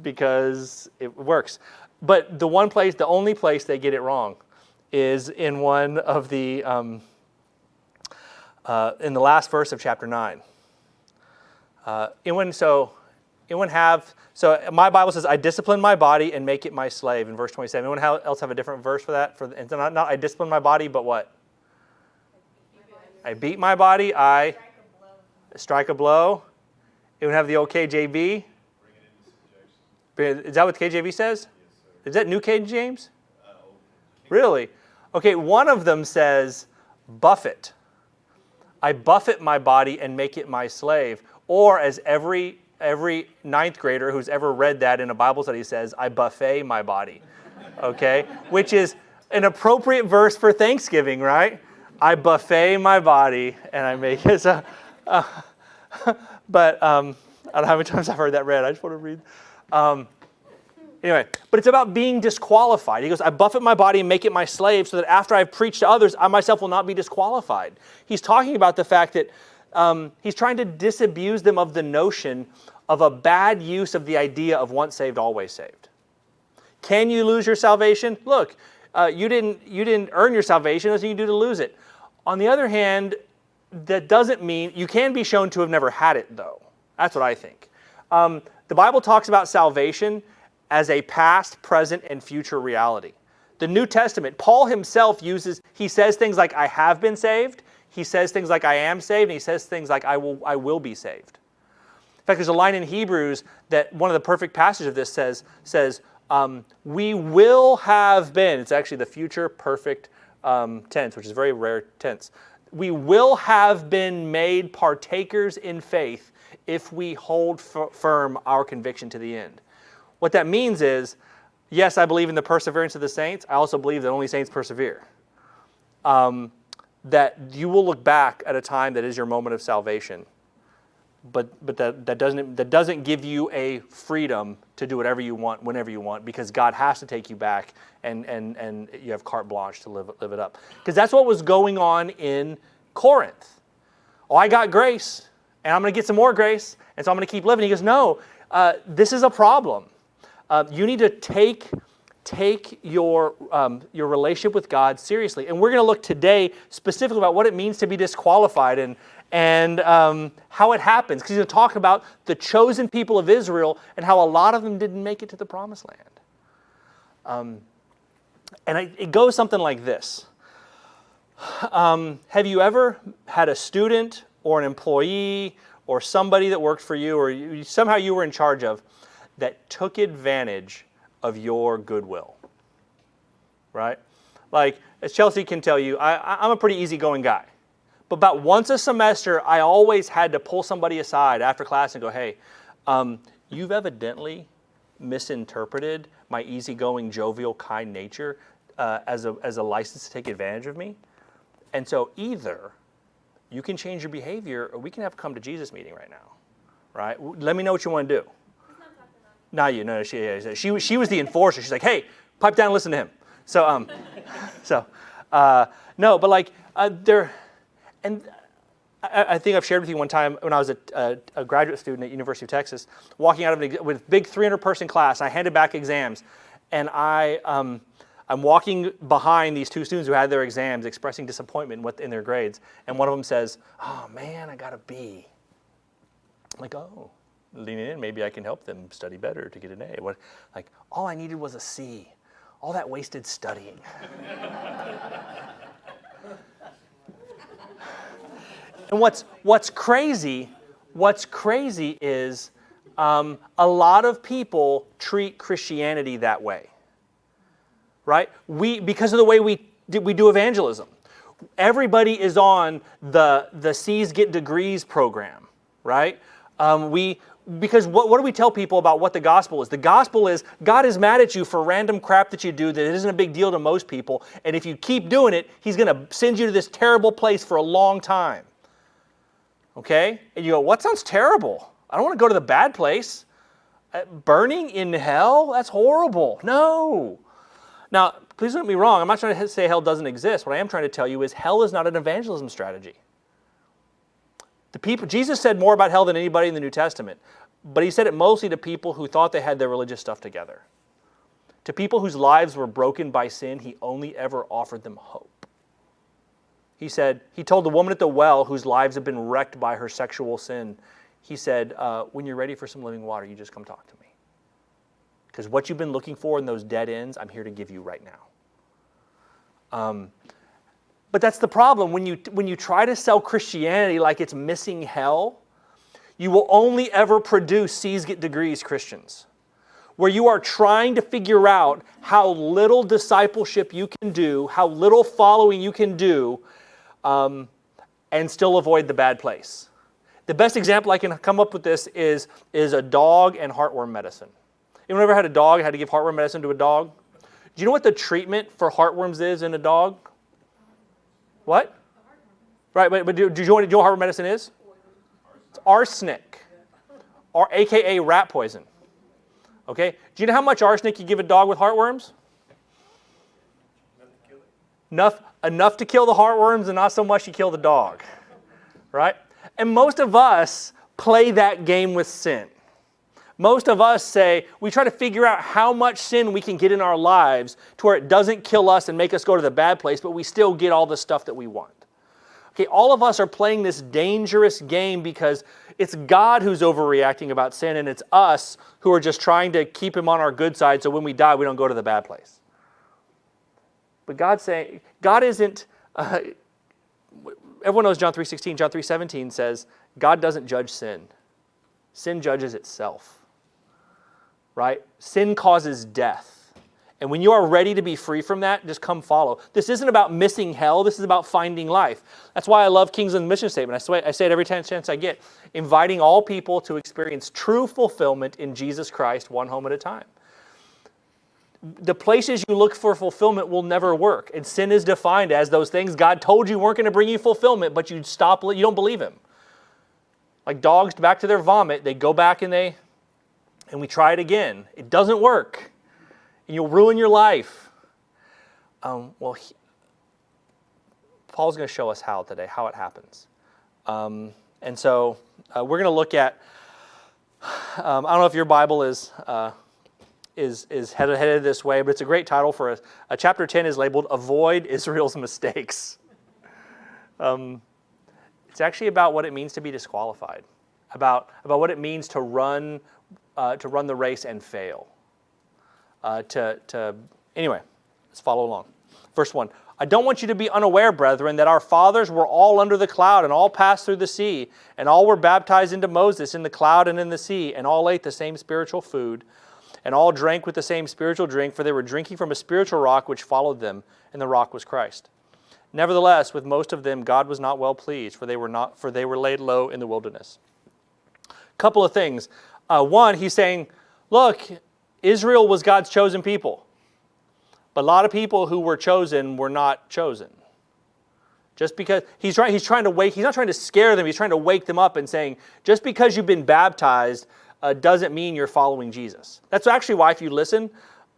because it works. But the only place they get it wrong is in one of the, in the last verse of chapter 9. So my Bible says, I discipline my body and make it my slave in verse 27. Anyone else have a different verse for that? And not I discipline my body, but what? I beat my body, I strike a blow. Anyone have the old KJV? Is that what the KJV says? Is that New King James? Really? Okay, one of them says, buffet. I buffet my body and make it my slave. Or as every ninth grader who's ever read that in a Bible study says, I buffet my body. Okay? Which is an appropriate verse for Thanksgiving, right? I buffet my body and I make it. So, but I don't know how many times I've heard that read. I just want to read. Anyway, but it's about being disqualified. He goes, I buffet my body and make it my slave so that after I've preached to others, I myself will not be disqualified. He's talking about the fact that he's trying to disabuse them of the notion of a bad use of the idea of once saved, always saved. Can you lose your salvation? Look, you didn't earn your salvation. There's nothing you can do to lose it. On the other hand, that doesn't mean you can be shown to have never had it, though. That's what I think. The Bible talks about salvation as a past, present, and future reality. The New Testament, Paul himself he says things like, I have been saved. He says things like, I am saved. And he says things like, I will be saved. In fact, there's a line in Hebrews that one of the perfect passages of this says, we will have been. It's actually the future perfect tense, which is a very rare tense. We will have been made partakers in faith if we hold firm our conviction to the end. What that means is, yes, I believe in the perseverance of the saints. I also believe that only saints persevere. That you will look back at a time that is your moment of salvation, but that doesn't give you a freedom to do whatever you want, whenever you want, because God has to take you back and you have carte blanche to live it up. Because that's what was going on in Corinth. Oh, I got grace, and I'm going to get some more grace, and so I'm going to keep living. He goes, no, this is a problem. You need to take your relationship with God seriously. And we're going to look today specifically about what it means to be disqualified and how it happens. Because he's going to talk about the chosen people of Israel and how a lot of them didn't make it to the promised land. It goes something like this. Have you ever had a student or an employee or somebody that worked for you or somehow you were in charge of that took advantage of your goodwill, right? Like, as Chelsea can tell you, I'm a pretty easygoing guy. But about once a semester, I always had to pull somebody aside after class and go, hey, you've evidently misinterpreted my easygoing, jovial, kind nature as a license to take advantage of me. And so either you can change your behavior or we can have a come to Jesus meeting right now, right? Let me know what you want to do. Not you. No, she was the enforcer. She's like, hey, pipe down and listen to him. So, no, but like there, and I think I've shared with you one time when I was a graduate student at University of Texas, walking out of with a big 300-person class. I handed back exams, and I'm walking behind these two students who had their exams, expressing disappointment in their grades, and one of them says, "Oh man, I got a B." I'm like, oh. Lean in, maybe I can help them study better to get an A. Like, all I needed was a C. All that wasted studying. And what's crazy is a lot of people treat Christianity that way, right? Because of the way we do evangelism. Everybody is on the C's Get Degrees program, right? Because what do we tell people about what the gospel is? The gospel is God is mad at you for random crap that you do that isn't a big deal to most people. And if you keep doing it, he's going to send you to this terrible place for a long time. Okay? And you go, what sounds terrible? I don't want to go to the bad place. Burning in hell? That's horrible. No. Now, please don't get me wrong. I'm not trying to say hell doesn't exist. What I am trying to tell you is hell is not an evangelism strategy. Jesus said more about hell than anybody in the New Testament, but he said it mostly to people who thought they had their religious stuff together. To people whose lives were broken by sin, he only ever offered them hope. He told the woman at the well whose lives had been wrecked by her sexual sin, he said, when you're ready for some living water, you just come talk to me. Because what you've been looking for in those dead ends, I'm here to give you right now. But that's the problem. When you try to sell Christianity like it's missing hell, you will only ever produce C's get degrees Christians, where you are trying to figure out how little discipleship you can do, how little following you can do, and still avoid the bad place. The best example I can come up with this is a dog and heartworm medicine. Anyone ever had a dog, had to give heartworm medicine to a dog? Do you know what the treatment for heartworms is in a dog? What? Right, but do you know what heartworm medicine is? It's arsenic, or AKA rat poison. Okay? Do you know how much arsenic you give a dog with heartworms? Enough to kill the heartworms and not so much to kill the dog. Right? And most of us play that game with sin. Most of us we try to figure out how much sin we can get in our lives to where it doesn't kill us and make us go to the bad place, but we still get all the stuff that we want. Okay, all of us are playing this dangerous game because it's God who's overreacting about sin, and it's us who are just trying to keep him on our good side so when we die, we don't go to the bad place. But God isn't, everyone knows John 3:16, John 3:17 says, God doesn't judge sin. Sin judges itself. Right? Sin causes death. And when you are ready to be free from that, just come follow. This isn't about missing hell. This is about finding life. That's why I love Kingsland's mission statement. I say it every chance I get. Inviting all people to experience true fulfillment in Jesus Christ, one home at a time. The places you look for fulfillment will never work. And sin is defined as those things God told you weren't going to bring you fulfillment, but you don't believe him. Like dogs back to their vomit, they go back and we try it again. It doesn't work. And you'll ruin your life. Paul's going to show us how today, how it happens. And so we're going to look at, I don't know if your Bible is headed this way, but it's a great title for a chapter 10 is labeled, Avoid Israel's Mistakes. It's actually about what it means to be disqualified, about what it means to run the race and fail. Anyway, let's follow along. Verse 1. I don't want you to be unaware, brethren, that our fathers were all under the cloud and all passed through the sea, and all were baptized into Moses in the cloud and in the sea, and all ate the same spiritual food, and all drank with the same spiritual drink, for they were drinking from a spiritual rock which followed them, and the rock was Christ. Nevertheless, with most of them, God was not well pleased, for they were laid low in the wilderness. Couple of things. One, he's saying, look, Israel was God's chosen people. But a lot of people who were chosen were not chosen. Just because he's not trying to scare them, he's trying to wake them up and saying, just because you've been baptized doesn't mean you're following Jesus. That's actually why if you listen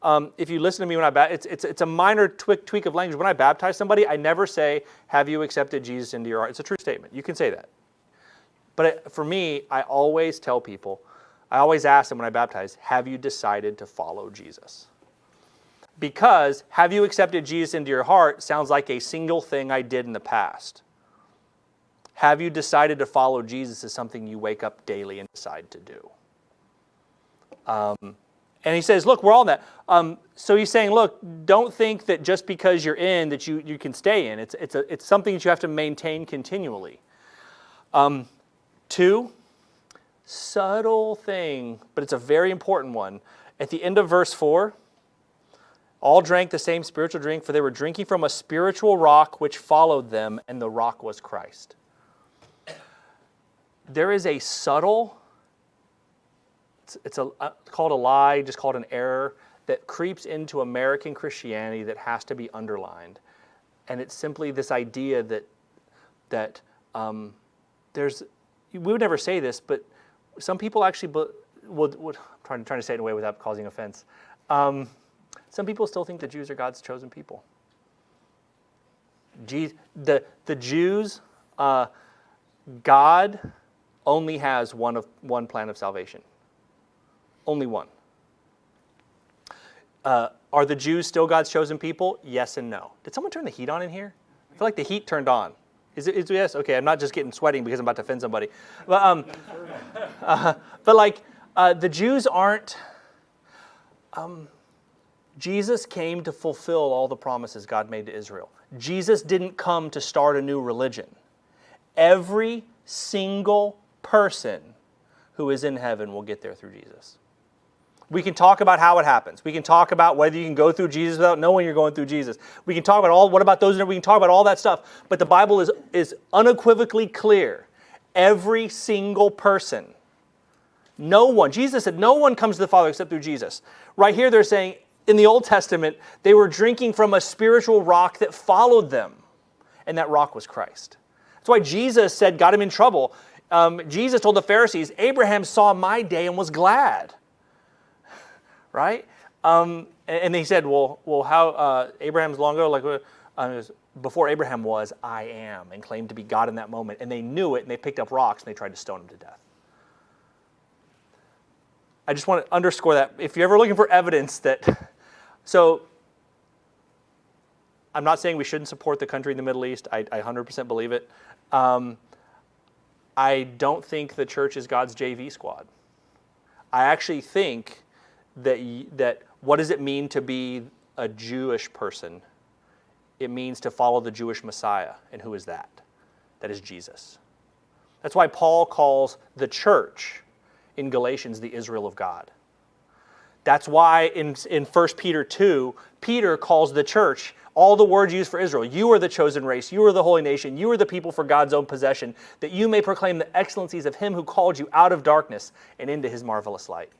to me when I baptize, it's a minor tweak of language. When I baptize somebody, I never say, have you accepted Jesus into your heart? It's a true statement. You can say that. But for me, I always tell people, I always ask them when I baptize, have you decided to follow Jesus? Because have you accepted Jesus into your heart sounds like a single thing I did in the past. Have you decided to follow Jesus is something you wake up daily and decide to do. And he says, look, we're all in that. So he's saying, look, don't think that just because you're in that you can stay in. It's something that you have to maintain continually. 2, subtle thing, but it's a very important one. At the end of verse 4, all drank the same spiritual drink, for they were drinking from a spiritual rock which followed them, and the rock was Christ. There is a subtle, it's called a lie, just called an error, that creeps into American Christianity that has to be underlined. And it's simply this idea that there's, we would never say this, but some people actually would I'm trying to say it in a way without causing offense. Some people still think the Jews are God's chosen people. The Jews, God only has one plan of salvation. Only one. Are the Jews still God's chosen people? Yes and no. Did someone turn the heat on in here? I feel like the heat turned on. Is it yes? Okay, I'm not just getting sweating because I'm about to offend somebody. But the Jews aren't. Jesus came to fulfill all the promises God made to Israel. Jesus didn't come to start a new religion. Every single person who is in heaven will get there through Jesus. We can talk about how it happens. We can talk about whether you can go through Jesus without knowing you're going through Jesus. We can talk about what about those, we can talk about all that stuff. But the Bible is unequivocally clear. Every single person. No one. Jesus said no one comes to the Father except through Jesus. Right here they're saying, in the Old Testament, they were drinking from a spiritual rock that followed them. And that rock was Christ. That's why Jesus said, got him in trouble. Jesus told the Pharisees, Abraham saw my day and was glad. Right? And he said, well, how Abraham's long ago, before Abraham was, I am, and claimed to be God in that moment. And they knew it, and they picked up rocks, and they tried to stone him to death. I just want to underscore that. If you're ever looking for evidence that... So, I'm not saying we shouldn't support the country in the Middle East. I 100% believe it. I don't think the church is God's JV squad. I actually think that what does it mean to be a Jewish person? It means to follow the Jewish Messiah. And who is that? That is Jesus. That's why Paul calls the church in Galatians the Israel of God. That's why in 1 Peter 2, Peter calls the church, all the words used for Israel, you are the chosen race, you are the holy nation, you are the people for God's own possession, that you may proclaim the excellencies of him who called you out of darkness and into his marvelous light.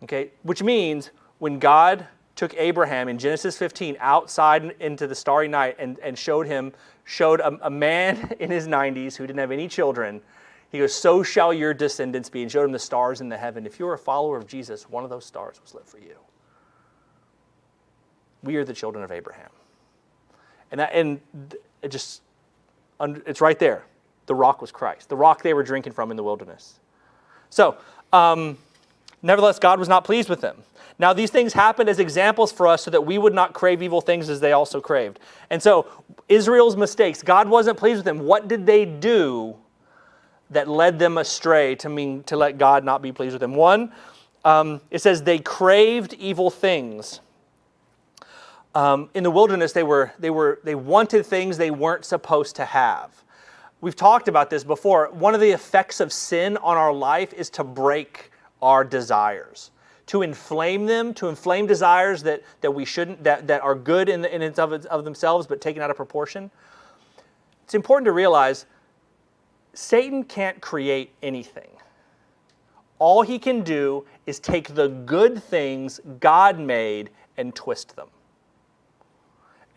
Okay, which means when God took Abraham in Genesis 15 outside into the starry night and showed a man in his 90s who didn't have any children, he goes, so shall your descendants be, and showed him the stars in the heaven. If you're a follower of Jesus, one of those stars was lit for you. We are the children of Abraham. It's right there. The rock was Christ. The rock they were drinking from in the wilderness. So, nevertheless, God was not pleased with them. Now, these things happened as examples for us so that we would not crave evil things as they also craved. And so, Israel's mistakes, God wasn't pleased with them. What did they do that led them astray to let God not be pleased with them? One, it says they craved evil things. In the wilderness, they wanted things they weren't supposed to have. We've talked about this before. One of the effects of sin on our life is to break our desires, to inflame them, to inflame desires that we shouldn't, that are good in and of themselves, but taken out of proportion. It's important to realize Satan can't create anything. All he can do is take the good things God made and twist them.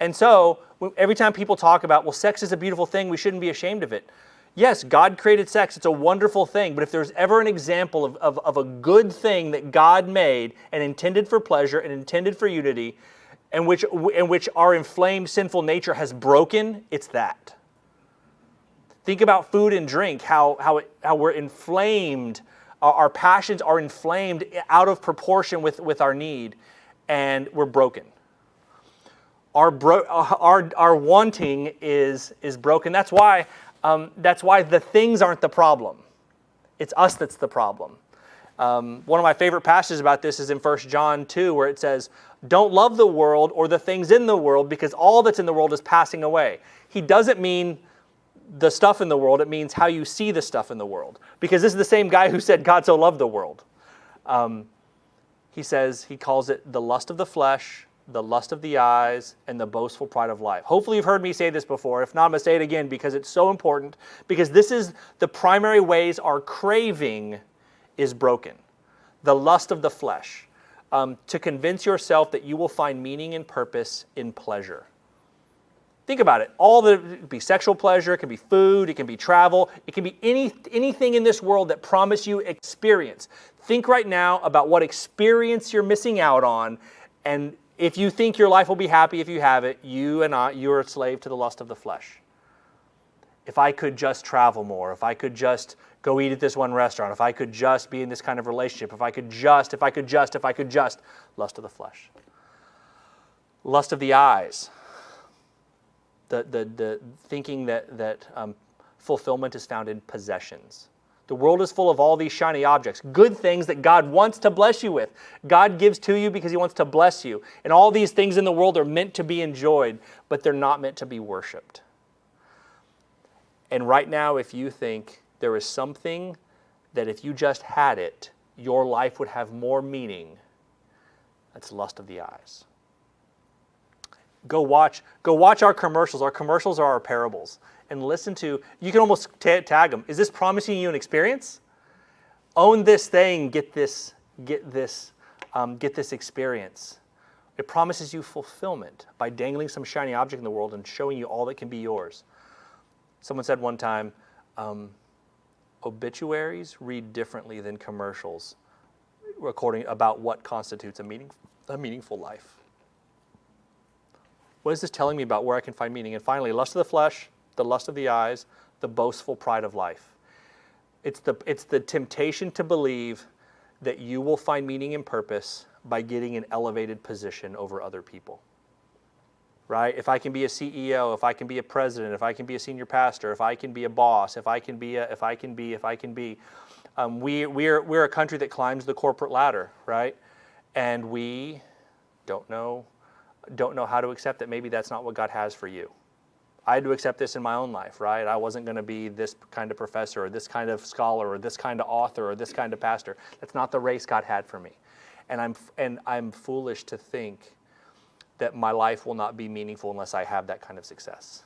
And so, every time people talk about, well, sex is a beautiful thing, we shouldn't be ashamed of it. Yes, God created sex, it's a wonderful thing, but if there's ever an example of a good thing that God made and intended for pleasure and intended for unity, and which our inflamed sinful nature has broken, it's that. Think about food and drink, how we're inflamed, our passions are inflamed out of proportion with our need, and we're broken. Our wanting is broken. That's why the things aren't the problem. It's us that's the problem. One of my favorite passages about this is in 1 John 2, where it says, don't love the world or the things in the world, because all that's in the world is passing away. He doesn't mean the stuff in the world, it means how you see the stuff in the world. Because this is the same guy who said God so loved the world. He calls it the lust of the flesh, the lust of the eyes, and the boastful pride of life. Hopefully you've heard me say this before. If not, I'm going to say it again because it's so important. Because this is the primary ways our craving is broken. The lust of the flesh. To convince yourself that you will find meaning and purpose in pleasure. Think about it. It can be sexual pleasure, it can be food, it can be travel, it can be anything in this world that promise you experience. Think right now about what experience you're missing out on, And if you think your life will be happy if you have it, you are a slave to the lust of the flesh. If I could just travel more, if I could just go eat at this one restaurant, if I could just be in this kind of relationship, if I could just, lust of the flesh. Lust of the eyes. The thinking that fulfillment is found in possessions. The world is full of all these shiny objects, good things that God wants to bless you with. God gives to you because He wants to bless you. And all these things in the world are meant to be enjoyed, but they're not meant to be worshiped. And right now, if you think there is something that if you just had it, your life would have more meaning, that's lust of the eyes. Go watch our commercials. Our commercials are our parables. And listen to, you can almost tag them. Is this promising you an experience? Own this thing, get this experience. It promises you fulfillment by dangling some shiny object in the world and showing you all that can be yours. Someone said one time, obituaries read differently than commercials, about what constitutes a meaningful life. What is this telling me about where I can find meaning? And finally, lust of the flesh, the lust of the eyes, the boastful pride of life. It's the temptation to believe that you will find meaning and purpose by getting an elevated position over other people. Right? If I can be a CEO, if I can be a president, if I can be a senior pastor, if I can be a boss, we're a country that climbs the corporate ladder, right? And we don't know how to accept that maybe that's not what God has for you. I had to accept this in my own life, right? I wasn't going to be this kind of professor or this kind of scholar or this kind of author or this kind of pastor. That's not the race God had for me. And I'm foolish to think that my life will not be meaningful unless I have that kind of success.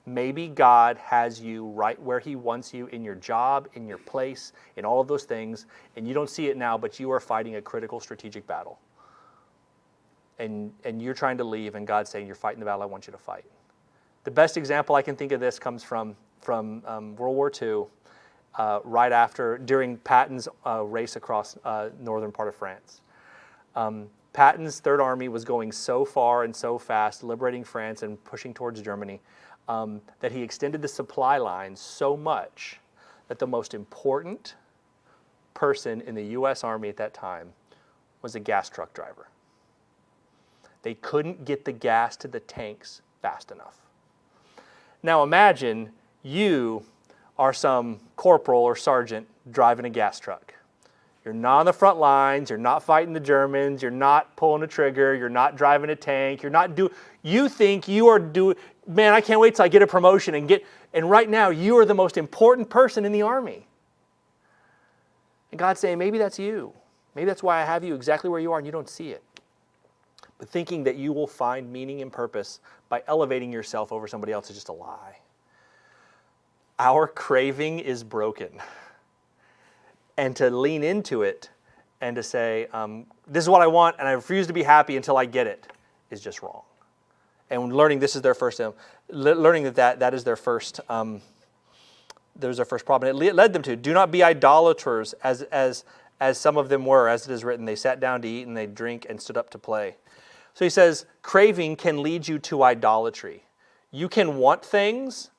Maybe God has you right where He wants you, in your job, in your place, in all of those things, and you don't see it now, but you are fighting a critical strategic battle. And you're trying to leave, and God's saying, you're fighting the battle I want you to fight. The best example I can think of this comes from World War II, during Patton's race across northern part of France. Patton's Third Army was going so far and so fast, liberating France and pushing towards Germany, that he extended the supply lines so much that the most important person in the U.S. Army at that time was a gas truck driver. They couldn't get the gas to the tanks fast enough. Now imagine you are some corporal or sergeant driving a gas truck. You're not on the front lines, you're not fighting the Germans, you're not pulling a trigger, you're not driving a tank, you think you are man, I can't wait till I get a promotion and right now you are the most important person in the army. And God's saying, maybe that's you. Maybe that's why I have you exactly where you are and you don't see it. But thinking that you will find meaning and purpose by elevating yourself over somebody else is just a lie. Our craving is broken. And to lean into it and to say, this is what I want and I refuse to be happy until I get it is just wrong. And learning this is their first, learning that is their first, there's their first problem. It led them to, do not be idolaters as some of them were, as it is written. They sat down to eat and they drink and stood up to play. So he says, craving can lead you to idolatry. You can want things,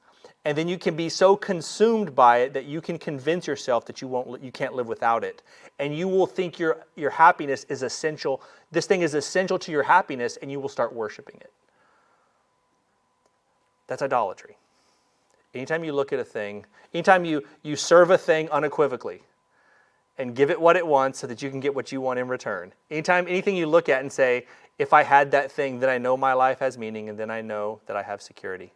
and then you can be so consumed by it that you can convince yourself that you can't live without it. And you will think your happiness is essential. This thing is essential to your happiness, and you will start worshiping it. That's idolatry. Anytime you look at a thing, anytime you serve a thing unequivocally and give it what it wants so that you can get what you want in return. Anything you look at and say, if I had that thing, then I know my life has meaning, and then I know that I have security.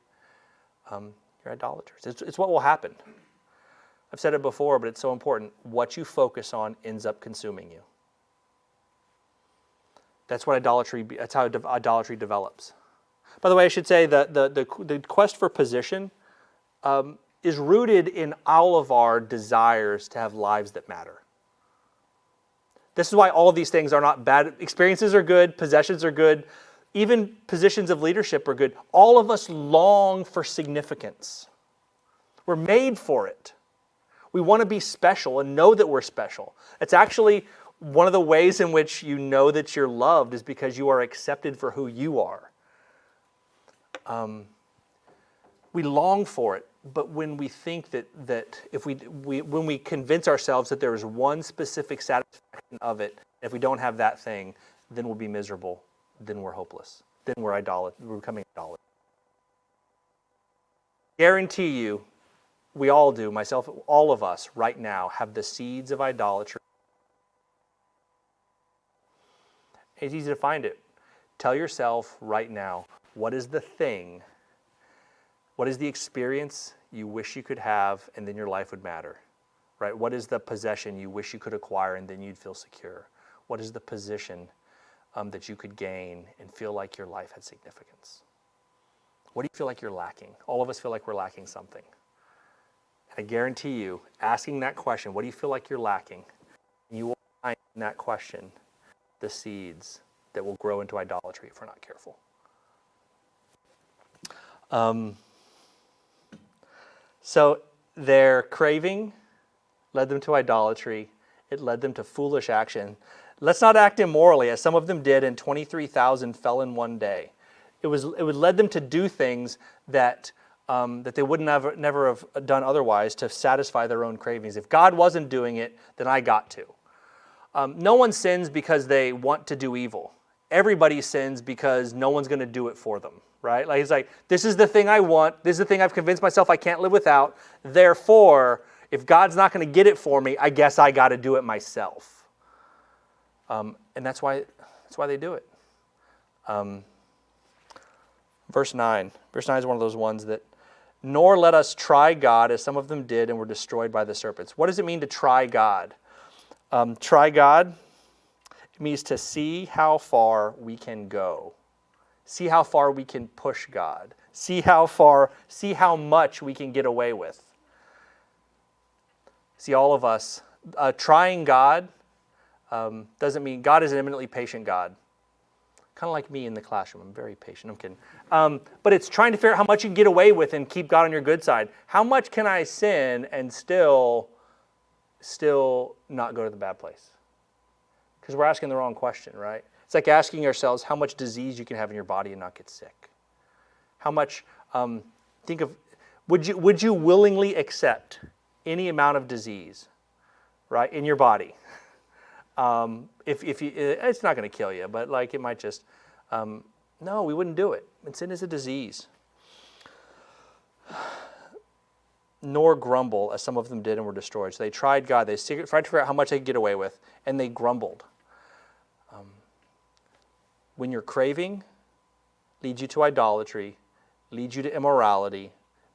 You're idolaters. It's what will happen. I've said it before, but it's so important. What you focus on ends up consuming you. That's how idolatry develops. By the way, I should say that the quest for position is rooted in all of our desires to have lives that matter. This is why all of these things are not bad. Experiences are good, possessions are good, even positions of leadership are good. All of us long for significance. We're made for it. We want to be special and know that we're special. It's actually One of the ways in which you know that you're loved is because you are accepted for who you are. We long for it, but when we think that if when we convince ourselves that there is one specific satisfaction of it, if we don't have that thing, then we'll be miserable, then we're hopeless, then we're becoming idolaters. Guarantee you, we all do, myself, all of us right now have the seeds of idolatry. It's easy to find it. Tell yourself right now, what is the thing, what is the experience you wish you could have and then your life would matter? Right? What is the possession you wish you could acquire and then you'd feel secure? What is the position that you could gain and feel like your life had significance? What do you feel like you're lacking? All of us feel like we're lacking something. And I guarantee you, asking that question, what do you feel like you're lacking? You will find in that question the seeds that will grow into idolatry if we're not careful. So their craving led them to idolatry. It led them to foolish action. Let's not act immorally, as some of them did, and 23,000 fell in one day. It would led them to do things that they would never have done otherwise to satisfy their own cravings. If God wasn't doing it, then I got to. No one sins because they want to do evil. Everybody sins because no one's going to do it for them, right? Like, it's like, this is the thing I want. This is the thing I've convinced myself I can't live without. Therefore, if God's not going to get it for me, I guess I got to do it myself. And that's why they do it. Verse 9. Verse 9 is one of those ones that, nor let us try God as some of them did and were destroyed by the serpents. What does it mean to try God? Try God, it means to see how far we can go. See how far we can push God. See how much we can get away with. See, all of us, trying God doesn't mean God is an eminently patient God. Kind of like me in the classroom. I'm very patient. I'm kidding. But it's trying to figure out how much you can get away with and keep God on your good side. How much can I sin and still not go to the bad place? Because we're asking the wrong question, right? It's like asking ourselves how much disease you can have in your body and not get sick. How much, think of, would you willingly accept any amount of disease, right, in your body? If you, it's not going to kill you, but like it might just, no, we wouldn't do it. And sin is a disease. Nor grumble, as some of them did and were destroyed. So they tried God. They tried to figure out how much they could get away with, and they grumbled. When your craving leads you to idolatry, leads you to immorality,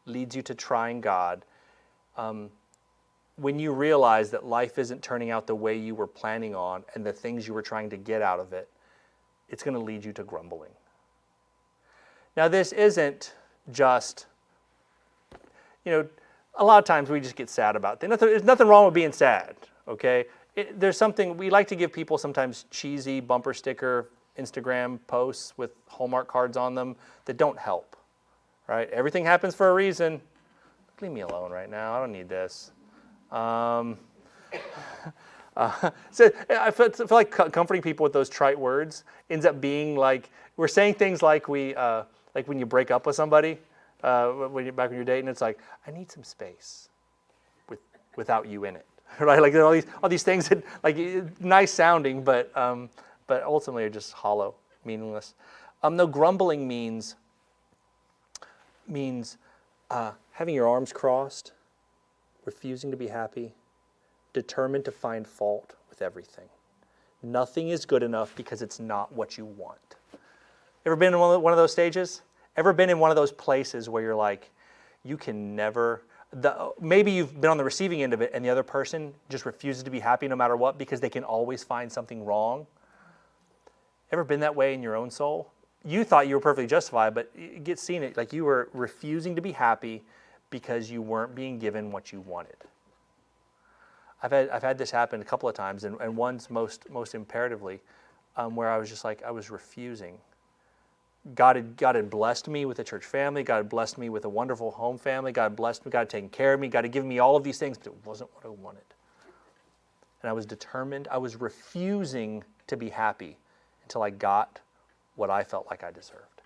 leads you to trying God, when you realize that life isn't turning out the way you were planning on and the things you were trying to get out of it, it's going to lead you to grumbling. Now, this isn't just, a lot of times we just get sad about things. There's nothing wrong with being sad, okay? There's something, we like to give people sometimes cheesy bumper sticker Instagram posts with Hallmark cards on them that don't help, right? Everything happens for a reason. Leave me alone right now. I don't need this. So I feel like comforting people with those trite words ends up being like, we're saying things like like when you break up with somebody, when you're dating, it's like, I need some space without you in it, right? Like all these things that like nice sounding, but ultimately are just hollow, meaningless. No, grumbling means having your arms crossed, refusing to be happy, determined to find fault with everything. Nothing is good enough because it's not what you want. Ever been in one of those stages? Ever been in one of those places where you're like, you can never, maybe you've been on the receiving end of it and the other person just refuses to be happy no matter what because they can always find something wrong? Ever been that way in your own soul? You thought you were perfectly justified, but you get seen it like you were refusing to be happy because you weren't being given what you wanted. I've had this happen a couple of times, and once most imperatively, where I was just like, I was refusing. God had blessed me with a church family. God had blessed me with a wonderful home family. God had blessed me. God had taken care of me. God had given me all of these things, but it wasn't what I wanted. And I was determined. I was refusing to be happy until I got what I felt like I deserved.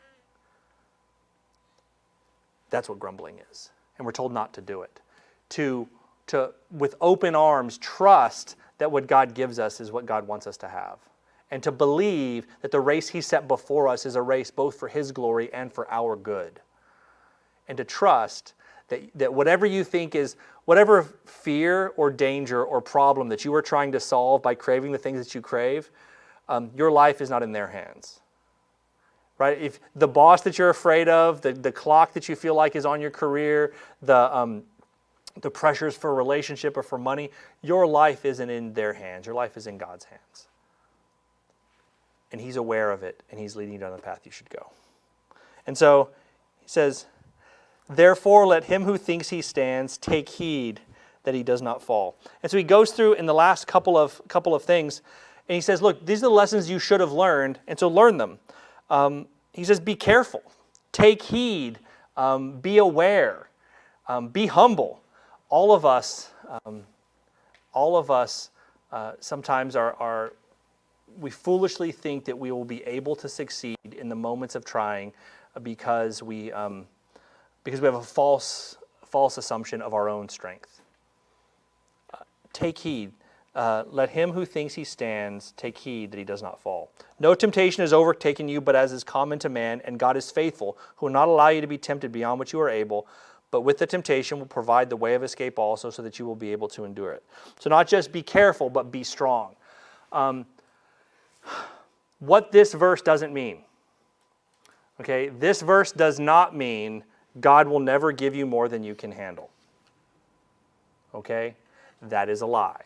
That's what grumbling is. And we're told not to do it. To with open arms, trust that what God gives us is what God wants us to have. And to believe that the race He set before us is a race both for His glory and for our good. And to trust that whatever you think is, whatever fear or danger or problem that you are trying to solve by craving the things that you crave, your life is not in their hands. Right? If the boss that you're afraid of, the clock that you feel like is on your career, the pressures for a relationship or for money, your life isn't in their hands. Your life is in God's hands. And He's aware of it, and He's leading you down the path you should go. And so He says, therefore let him who thinks he stands take heed that he does not fall. And so he goes through in the last couple of things, and he says, look, these are the lessons you should have learned, and so learn them. He says, be careful, take heed, be aware, be humble. All of us sometimes we foolishly think that we will be able to succeed in the moments of trying because we have a false assumption of our own strength. Take heed. Let him who thinks he stands take heed that he does not fall. No temptation has overtaken you, but as is common to man, and God is faithful, who will not allow you to be tempted beyond what you are able, but with the temptation will provide the way of escape also, so that you will be able to endure it. So not just be careful, but be strong. What this verse doesn't mean. Okay, this verse does not mean God will never give you more than you can handle. Okay, that is a lie.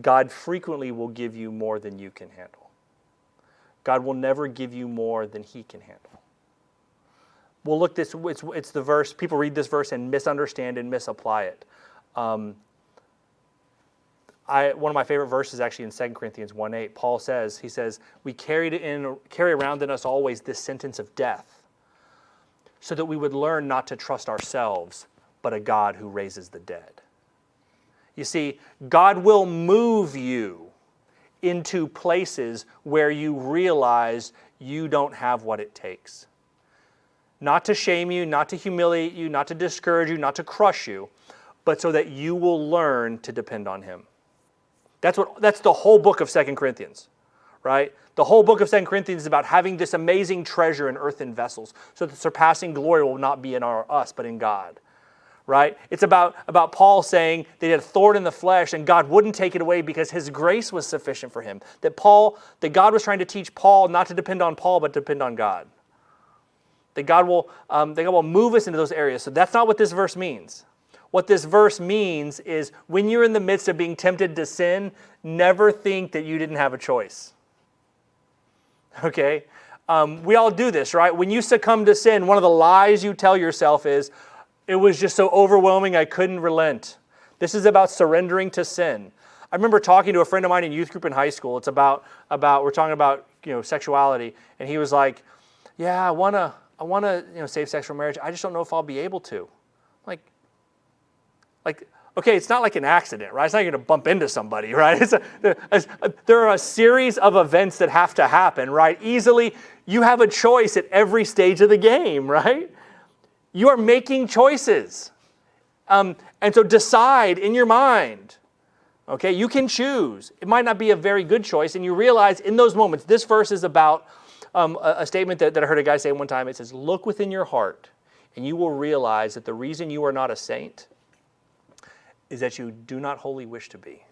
God frequently will give you more than you can handle. God will never give you more than He can handle. Well, look, it's the verse, people read this verse and misunderstand and misapply it. One of my favorite verses actually in 2 Corinthians 1:8, Paul says, he says, we carry around in us always this sentence of death, so that we would learn not to trust ourselves, but a God who raises the dead. You see, God will move you into places where you realize you don't have what it takes. Not to shame you, not to humiliate you, not to discourage you, not to crush you, but so that you will learn to depend on Him. That's the whole book of 2 Corinthians, right? The whole book of 2 Corinthians is about having this amazing treasure in earthen vessels, so that the surpassing glory will not be in us, but in God. Right? It's about Paul saying that he had a thorn in the flesh and God wouldn't take it away because His grace was sufficient for him. That God was trying to teach Paul not to depend on Paul, but to depend on God. That God will move us into those areas. So that's not what this verse means. What this verse means is when you're in the midst of being tempted to sin, never think that you didn't have a choice. Okay? We all do this, right? When you succumb to sin, one of the lies you tell yourself is, it was just so overwhelming I couldn't relent. This is about surrendering to sin. I remember talking to a friend of mine in youth group in high school. It's about we're talking about sexuality, and he was like, "Yeah, I wanna save sex from marriage. I just don't know if I'll be able to." Like, okay, it's not like an accident, right? It's not going to bump into somebody, right? There are a series of events that have to happen, right? Easily, you have a choice at every stage of the game, right? You are making choices. And so decide in your mind. Okay, you can choose. It might not be a very good choice, and you realize in those moments, this verse is about a statement that I heard a guy say one time. It says, look within your heart, and you will realize that the reason you are not a saint is that you do not wholly wish to be.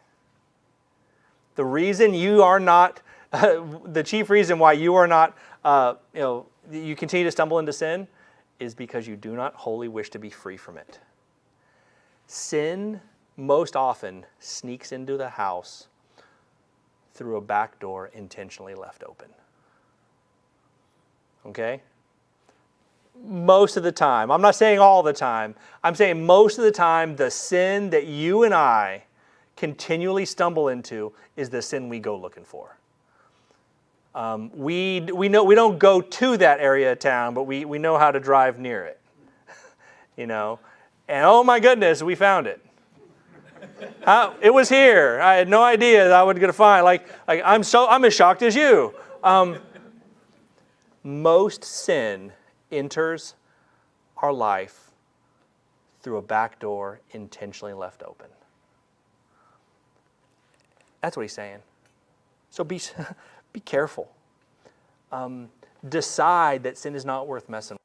The reason you are not, the chief reason why you are not, you continue to stumble into sin is because you do not wholly wish to be free from it. Sin most often sneaks into the house through a back door intentionally left open. Okay? Most of the time. I'm not saying all the time. I'm saying most of the time, the sin that you and I continually stumble into is the sin we go looking for. We know we don't go to that area of town, but we know how to drive near it. And oh my goodness, we found it. It was here. I had no idea that I was going to find. I'm as shocked as you. Most sin enters our life through a back door intentionally left open. That's what he's saying. So be careful. Decide that sin is not worth messing with.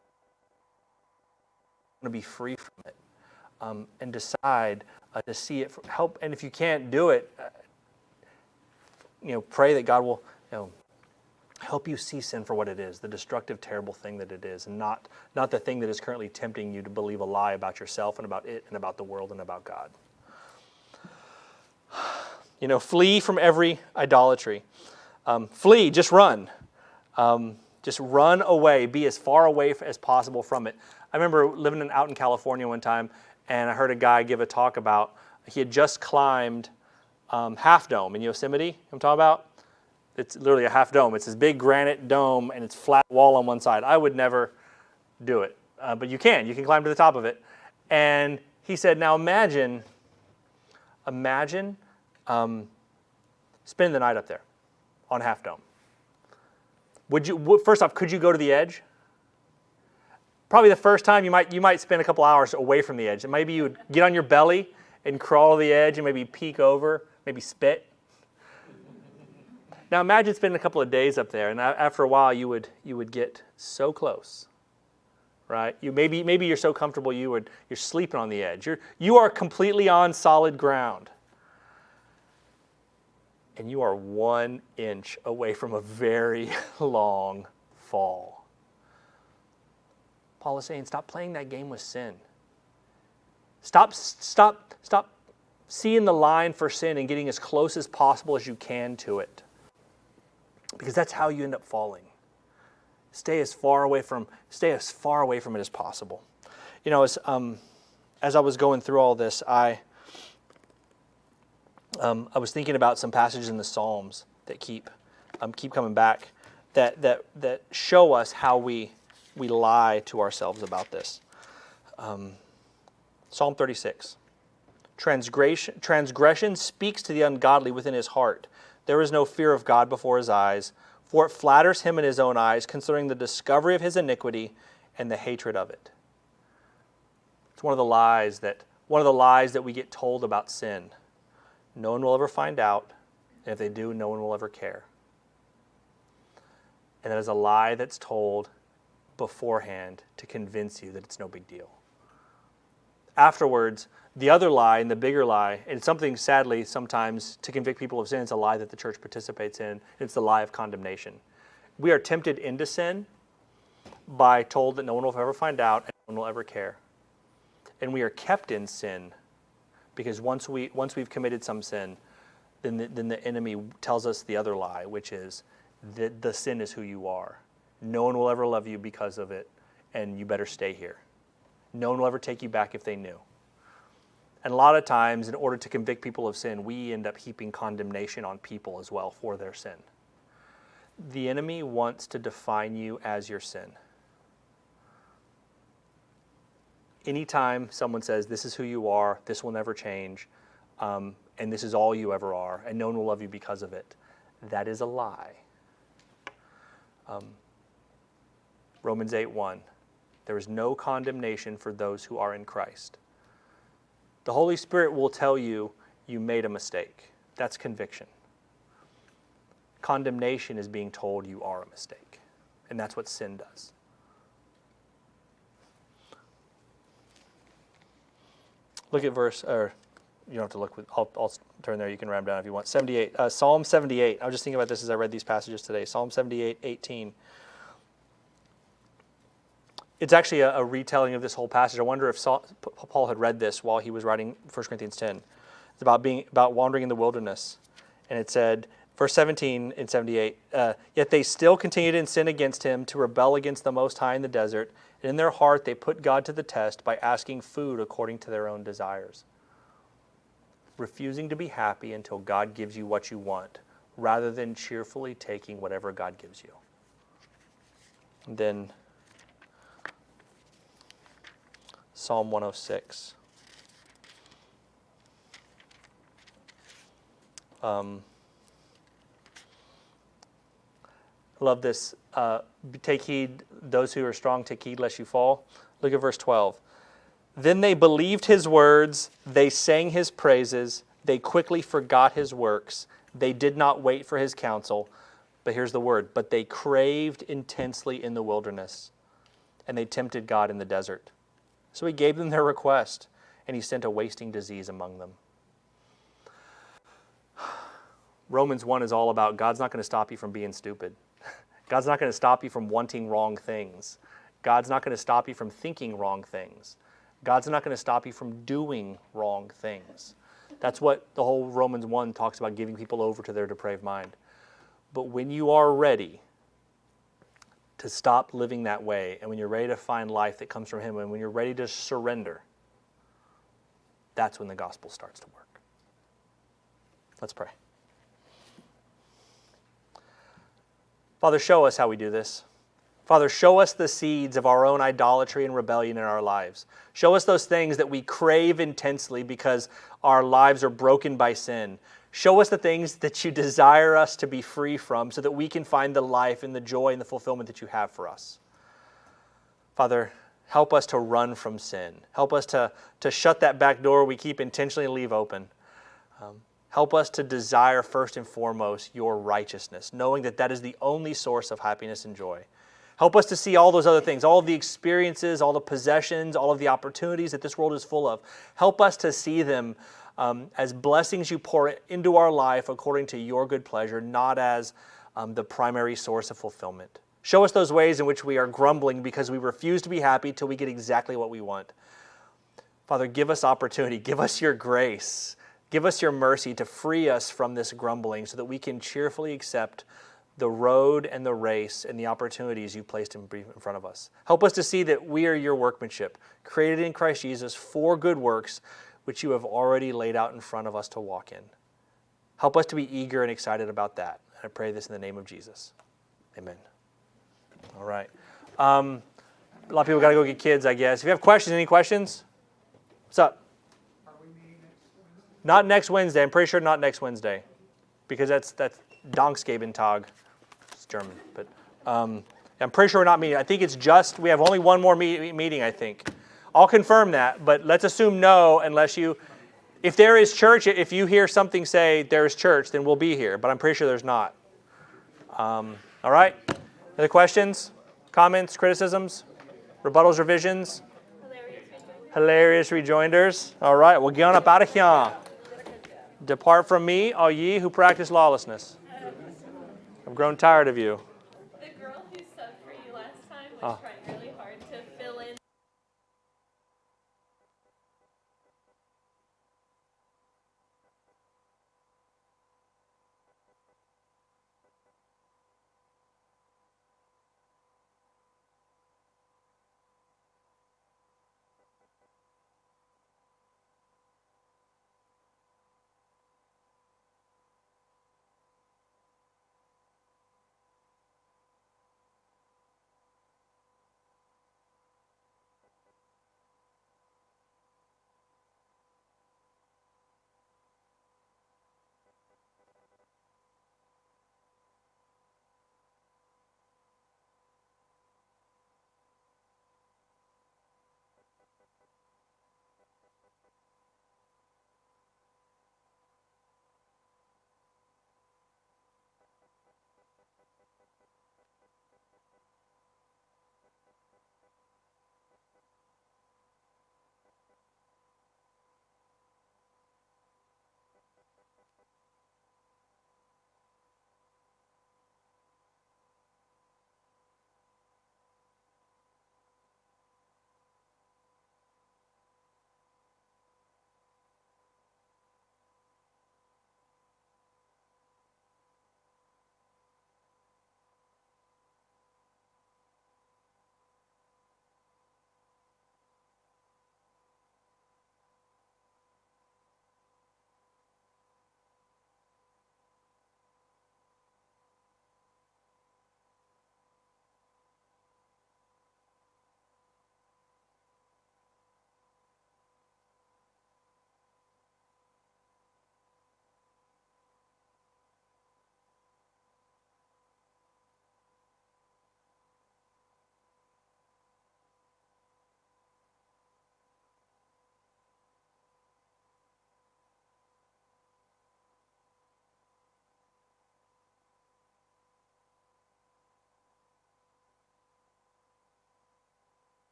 To be free from it, and decide to see it help. And if you can't do it, pray that God will, help you see sin for what it is, the destructive, terrible thing that it is, and not the thing that is currently tempting you to believe a lie about yourself and about it and about the world and about God. Flee from every idolatry. Flee, just run. Just run away. Be as far away as possible from it. I remember living out in California one time, and I heard a guy give a talk about, he had just climbed Half Dome in Yosemite. You know what I'm talking about? It's literally a half dome. It's this big granite dome, and it's flat wall on one side. I would never do it, but you can. You can climb to the top of it. And he said, now imagine spending the night up there on Half Dome. First off, could you go to the edge? Probably the first time you might spend a couple hours away from the edge. And maybe you would get on your belly and crawl to the edge and maybe peek over, maybe spit. Now imagine spending a couple of days up there, and after a while you would get so close, right? Maybe you're so comfortable you're sleeping on the edge. You are completely on solid ground, and you are 1 inch away from a very long fall. Paul is saying, stop playing that game with sin. Stop seeing the line for sin and getting as close as possible as you can to it. Because that's how you end up falling. Stay as far away from it as possible. As I was going through all this, I was thinking about some passages in the Psalms that keep coming back, that show us how we lie to ourselves about this. Psalm 36. Transgression speaks to the ungodly within his heart. There is no fear of God before his eyes, for it flatters him in his own eyes, concerning the discovery of his iniquity and the hatred of it. It's one of the lies that we get told about sin. No one will ever find out, and if they do, no one will ever care. And that is a lie that's told beforehand to convince you that it's no big deal. Afterwards, the other lie and the bigger lie, and something sadly sometimes to convict people of sin, it's a lie that the church participates in. It's the lie of condemnation. We are tempted into sin by told that no one will ever find out and no one will ever care. And we are kept in sin because once we've committed some sin, then the enemy tells us the other lie, which is that the sin is who you are. No one will ever love you because of it, and you better stay here. No one will ever take you back if they knew. And a lot of times, in order to convict people of sin, we end up heaping condemnation on people as well for their sin. The enemy wants to define you as your sin. Anytime someone says, this is who you are, this will never change, and this is all you ever are, and no one will love you because of it, that is a lie. Romans 8:1, there is no condemnation for those who are in Christ. The Holy Spirit will tell you you made a mistake. That's conviction. Condemnation is being told you are a mistake. And that's what sin does. Look at you don't have to look. I'll turn there. You can ram down if you want. 78. Psalm 78. I was just thinking about this as I read these passages today. Psalm 78:18. It's actually a retelling of this whole passage. I wonder if Paul had read this while he was writing 1 Corinthians 10. It's about wandering in the wilderness. And it said, verse 17 in 78, yet they still continued in sin against him to rebel against the Most High in the desert. And in their heart they put God to the test by asking food according to their own desires. Refusing to be happy until God gives you what you want, rather than cheerfully taking whatever God gives you. And then Psalm 106. Love this. Take heed, those who are strong, take heed lest you fall. Look at verse 12. Then they believed his words, they sang his praises, they quickly forgot his works, they did not wait for his counsel. But here's the word, but they craved intensely in the wilderness, and they tempted God in the desert. So he gave them their request, and he sent a wasting disease among them. Romans 1 is all about God's not going to stop you from being stupid. God's not going to stop you from wanting wrong things. God's not going to stop you from thinking wrong things. God's not going to stop you from doing wrong things. That's what the whole Romans 1 talks about, giving people over to their depraved mind. But when you are ready to stop living that way, and when you're ready to find life that comes from him, and when you're ready to surrender, that's when the gospel starts to work. Let's pray. Father, show us how we do this. Father, show us the seeds of our own idolatry and rebellion in our lives. Show us those things that we crave intensely because our lives are broken by sin. Show us the things that you desire us to be free from so that we can find the life and the joy and the fulfillment that you have for us. Father, help us to run from sin. Help us to shut that back door we keep intentionally leave open. Help us to desire first and foremost your righteousness, knowing that that is the only source of happiness and joy. Help us to see all those other things, all of the experiences, all the possessions, all of the opportunities that this world is full of. Help us to see them as blessings you pour into our life according to your good pleasure, not as the primary source of fulfillment. Show us those ways in which we are grumbling because we refuse to be happy till we get exactly what we want. Father, give us opportunity. Give us your grace. Give us your mercy to free us from this grumbling so that we can cheerfully accept the road and the race and the opportunities you placed in front of us. Help us to see that we are your workmanship, created in Christ Jesus for good works, which you have already laid out in front of us to walk in. Help us to be eager and excited about that. I pray this in the name of Jesus. Amen. All right. A lot of people got to go get kids, I guess. If you have questions, any questions? What's up? Are we meeting next Wednesday? Not next Wednesday. I'm pretty sure not next Wednesday, because that's Danksgabentag. It's German, but I'm pretty sure we're not meeting. I think it's just we have only one more meeting. I think I'll confirm that, but let's assume no, unless you. If there is church, if you hear something say there's church, then we'll be here. But I'm pretty sure there's not. All right. Other questions, comments, criticisms, rebuttals, revisions? Hilarious rejoinders. All right, we'll get on up out of here. Depart from me, all ye who practice lawlessness. I've grown tired of you. The girl who subbed for you last time was trying really